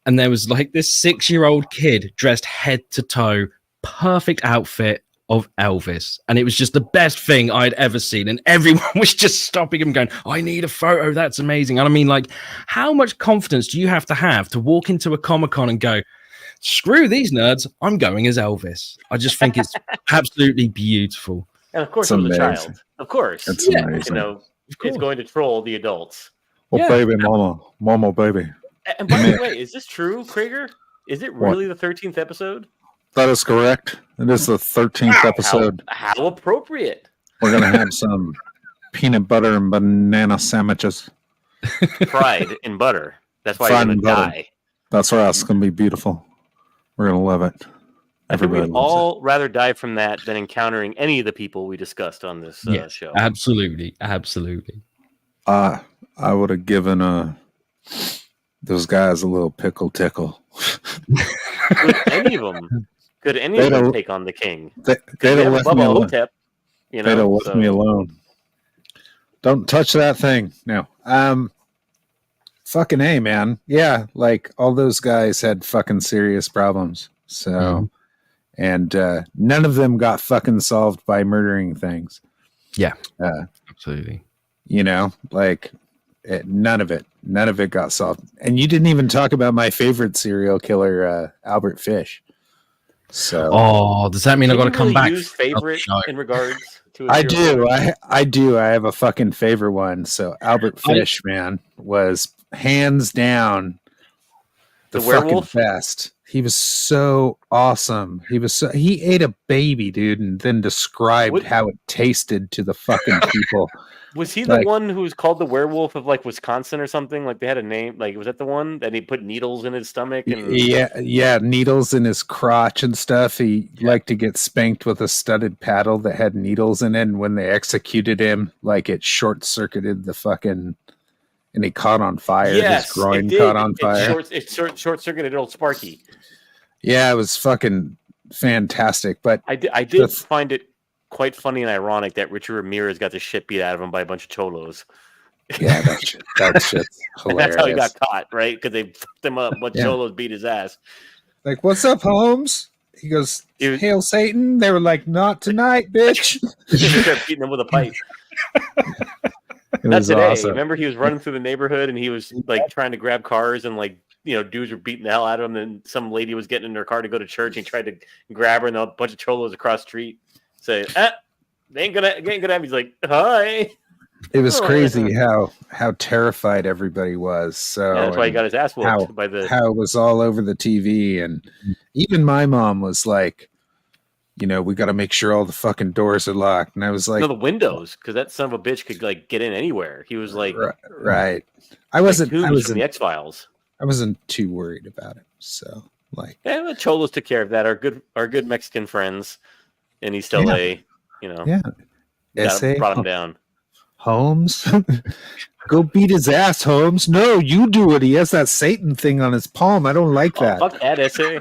and there was like this 6-year-old kid dressed head to toe, perfect outfit of Elvis, and it was just the best thing I'd ever seen, and everyone was just stopping him going, I need a photo, that's amazing. And I mean, like, how much confidence do you have to walk into a Comic-Con and go, screw these nerds, I'm going as Elvis? I just think it's absolutely beautiful. And of course it was a child. Of course. It's amazing. It's going to troll the adults. Well, baby, mama, baby. And by the way, is this true, Crager? Is it really the 13th episode? That is correct. It is the 13th episode. How appropriate. We're going to have some peanut butter and banana sandwiches. Fried in butter. That's why you're going to die. That's right. It's going to be beautiful. We're going to love it. I think we'd all rather die from that than encountering any of the people we discussed on this show. Absolutely. I would have given those guys a little pickle tickle. Could any of them take on the king? They'd have left me alone. Hotep, they'd have left me alone. Don't touch that thing. No. Fucking A, man. Yeah, like all those guys had fucking serious problems. So, and none of them got fucking solved by murdering things. Yeah, absolutely. None of it got solved. And you didn't even talk about my favorite serial killer, Albert Fish. So, does that mean I got to come back? Use favorite in regards to? I do. I have a fucking favorite one. So Albert Fish, man, was hands down the fucking best. He was so awesome. He ate a baby, dude, and then described how it tasted to the fucking people. Was he the one who was called the werewolf of like Wisconsin or something? Like they had a name. Like was that the one that he put needles in his stomach? And yeah, needles in his crotch and stuff. He liked to get spanked with a studded paddle that had needles in it. And when they executed him, like it short circuited the fucking, and he caught on fire. Yes, his groin caught on fire. It short circuited old Sparky. Yeah, it was fucking fantastic. But I did find it quite funny and ironic that Richard Ramirez got the shit beat out of him by a bunch of cholos. Yeah, that shit's hilarious. And that's how he got caught, right? Because they fucked him up. But cholos beat his ass. Like, what's up, Holmes? He goes, Hail Satan. They were like, not tonight, bitch. He started beating him with a pipe. That's today. Awesome. Remember, he was running through the neighborhood and he was like trying to grab cars and like, dudes were beating the hell out of him. And some lady was getting in her car to go to church. And he tried to grab her, and a bunch of cholos across the street say, they ain't gonna have me. He's like, hi. It was crazy how terrified everybody was. So that's why he got his ass whooped how it was all over the TV. And even my mom was like, we got to make sure all the fucking doors are locked. And I was like, no, the windows, because that son of a bitch could like get in anywhere. He was like, right. I wasn't from the X-Files. I wasn't too worried about it. So the cholos took care of that. Our good Mexican friends in East LA, brought him down. Holmes, go beat his ass, Holmes. No, you do it. He has that Satan thing on his palm. I don't like that. Fuck that essay.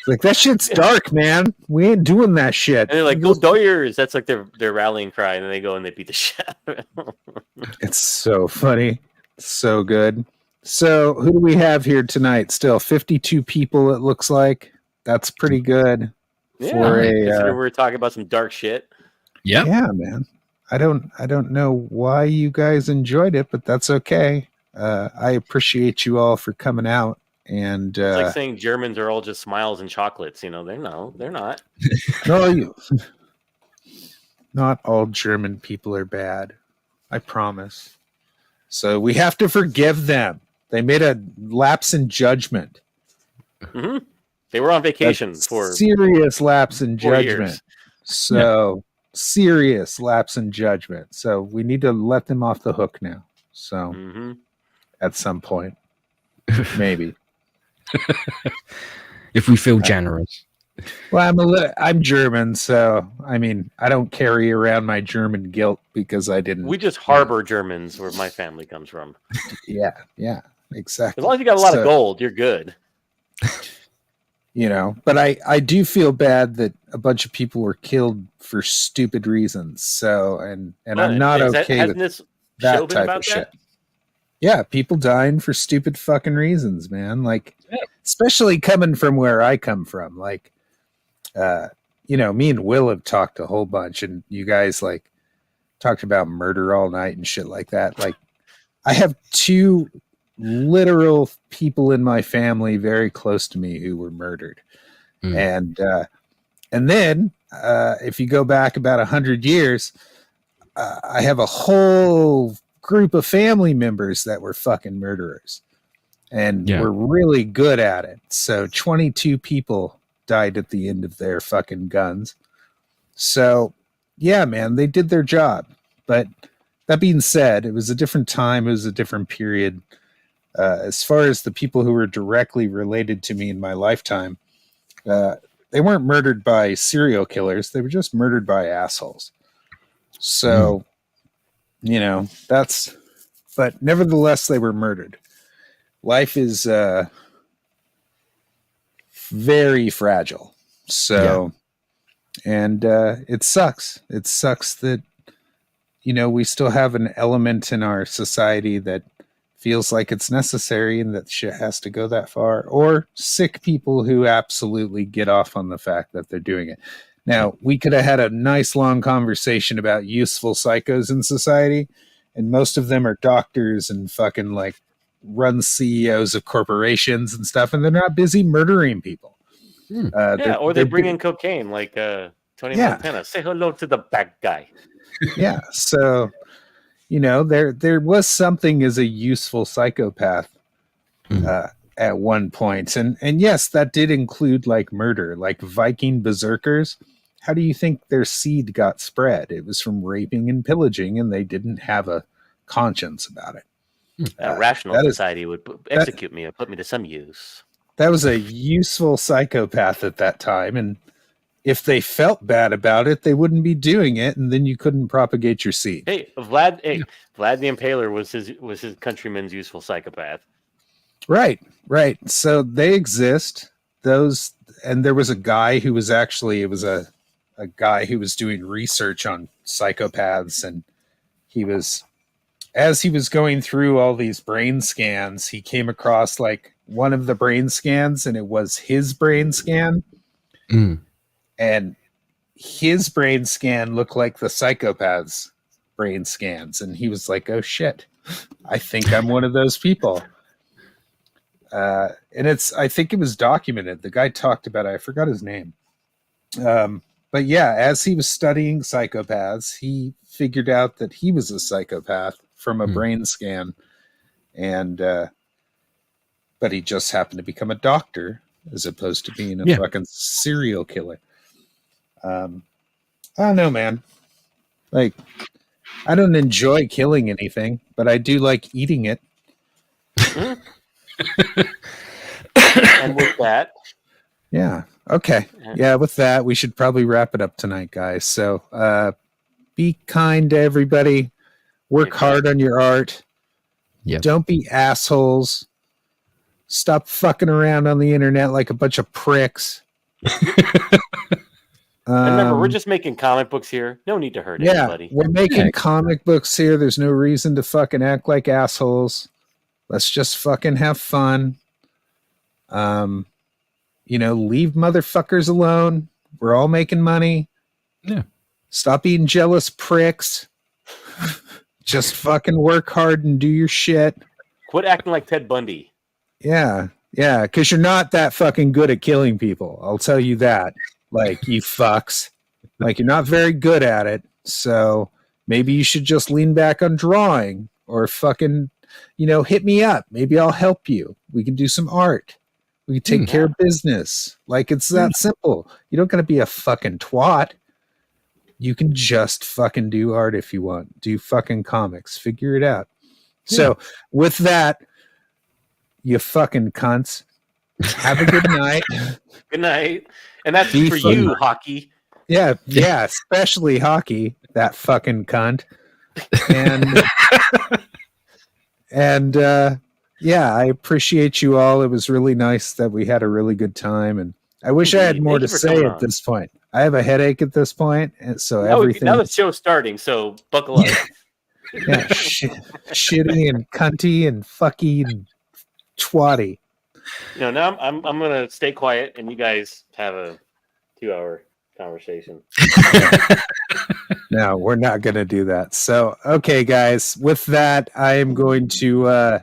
Like that shit's dark, man. We ain't doing that shit. And they're like, "Go Doyers!" That's like their rallying cry, and then they go and they beat the shit out of him. It's so funny, so good. So who do we have here tonight? Still 52 people. It looks like that's pretty good. Yeah, we're talking about some dark shit. Yeah, man. I don't know why you guys enjoyed it, but that's okay. I appreciate you all for coming out. And it's like saying Germans are all just smiles and chocolates. They're not. No, not all German people are bad. I promise. So we have to forgive them. They made a lapse in judgment. Mm-hmm. They were on vacation for serious lapse in judgment. Years. So serious lapse in judgment. So we need to let them off the hook now. So at some point, maybe. If we feel generous. Well, I'm German, so I mean, I don't carry around my German guilt because I didn't. We just harbor Germans where my family comes from. Yeah, exactly. As long as you got a lot of gold, you're good. You know, but I do feel bad that a bunch of people were killed for stupid reasons. So, and I'm not okay with this that type of shit. Yeah, people dying for stupid fucking reasons, man. Like, especially coming from where I come from. Like, you know, me and Will have talked a whole bunch, and you guys like talked about murder all night and shit like that. Like, I have 2 literal people in my family very close to me who were murdered. And then if you go back about 100 years, I have a whole group of family members that were fucking murderers and were really good at it. So 22 people died at the end of their fucking guns. So yeah, man, they did their job. But that being said, it was a different time. It was a different period. As far as the people who were directly related to me in my lifetime, they weren't murdered by serial killers. They were just murdered by assholes. So, you know, but nevertheless, they were murdered. Life is very fragile. So, and it sucks. It sucks that, you know, we still have an element in our society that feels like it's necessary and that shit has to go that far, or sick people who absolutely get off on the fact that they're doing it. Now, we could have had a nice long conversation about useful psychos in society, and most of them are doctors and fucking like run CEOs of corporations and stuff, and they're not busy murdering people. Or they bring in cocaine like Tony Montana. Say hello to the bad guy. Yeah, so you know, there was something as a useful psychopath at one point. And yes, that did include like murder, like Viking berserkers. How do you think their seed got spread? It was from raping and pillaging, and they didn't have a conscience about it. A rational society would execute me or put me to some use. That was a useful psychopath at that time, and if they felt bad about it, they wouldn't be doing it, and then you couldn't propagate your seed. Hey, Vlad the Impaler was his countryman's useful psychopath. Right. So they exist. Those, and there was a guy who was actually, it was a guy who was doing research on psychopaths, and as he was going through all these brain scans, he came across like one of the brain scans, and it was his brain scan. And his brain scan looked like the psychopath's brain scans. And he was like, oh shit, I think I'm one of those people. And I think it was documented. The guy talked about it. I forgot his name. But yeah, as he was studying psychopaths, he figured out that he was a psychopath from a brain scan. And, but he just happened to become a doctor as opposed to being a fucking serial killer. I don't know, man. Like, I don't enjoy killing anything, but I do like eating it. And with that, okay, with that, we should probably wrap it up tonight, guys. So, be kind to everybody. Work hard on your art. Don't be assholes. Stop fucking around on the internet like a bunch of pricks. Remember, we're just making comic books here. No need to hurt anybody. We're making comic books here. There's no reason to fucking act like assholes. Let's just fucking have fun. You know, leave motherfuckers alone. We're all making money. Yeah. Stop being jealous pricks. Just fucking work hard and do your shit. Quit acting like Ted Bundy. Yeah, because you're not that fucking good at killing people. I'll tell you that. Like, you fucks. Like, you're not very good at it. So maybe you should just lean back on drawing or fucking, you know, hit me up. Maybe I'll help you. We can do some art. We can take care of business. Like, it's that simple. You don't got to be a fucking twat. You can just fucking do art if you want. Do fucking comics. Figure it out. So with that, you fucking cunts, Have a good night. Good night. And that's Be for fun. you, hockey. Yeah, especially hockey, that fucking cunt. And yeah, I appreciate you all. It was really nice that we had a really good time, and I wish I had more to say at this point. I have a headache at this point, and so everything. Now the show's starting, so buckle up. Yeah, shitty and cunty and fucky and twatty. Now I'm gonna stay quiet, and you guys have a 2-hour conversation. No, we're not going to do that. So, okay, guys, with that, I am going to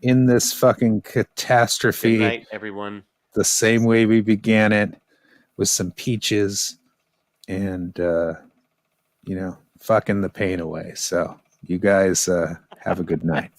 end this fucking catastrophe. Good night, everyone. The same way we began it, with some peaches and, fucking the pain away. So, you guys have a good night.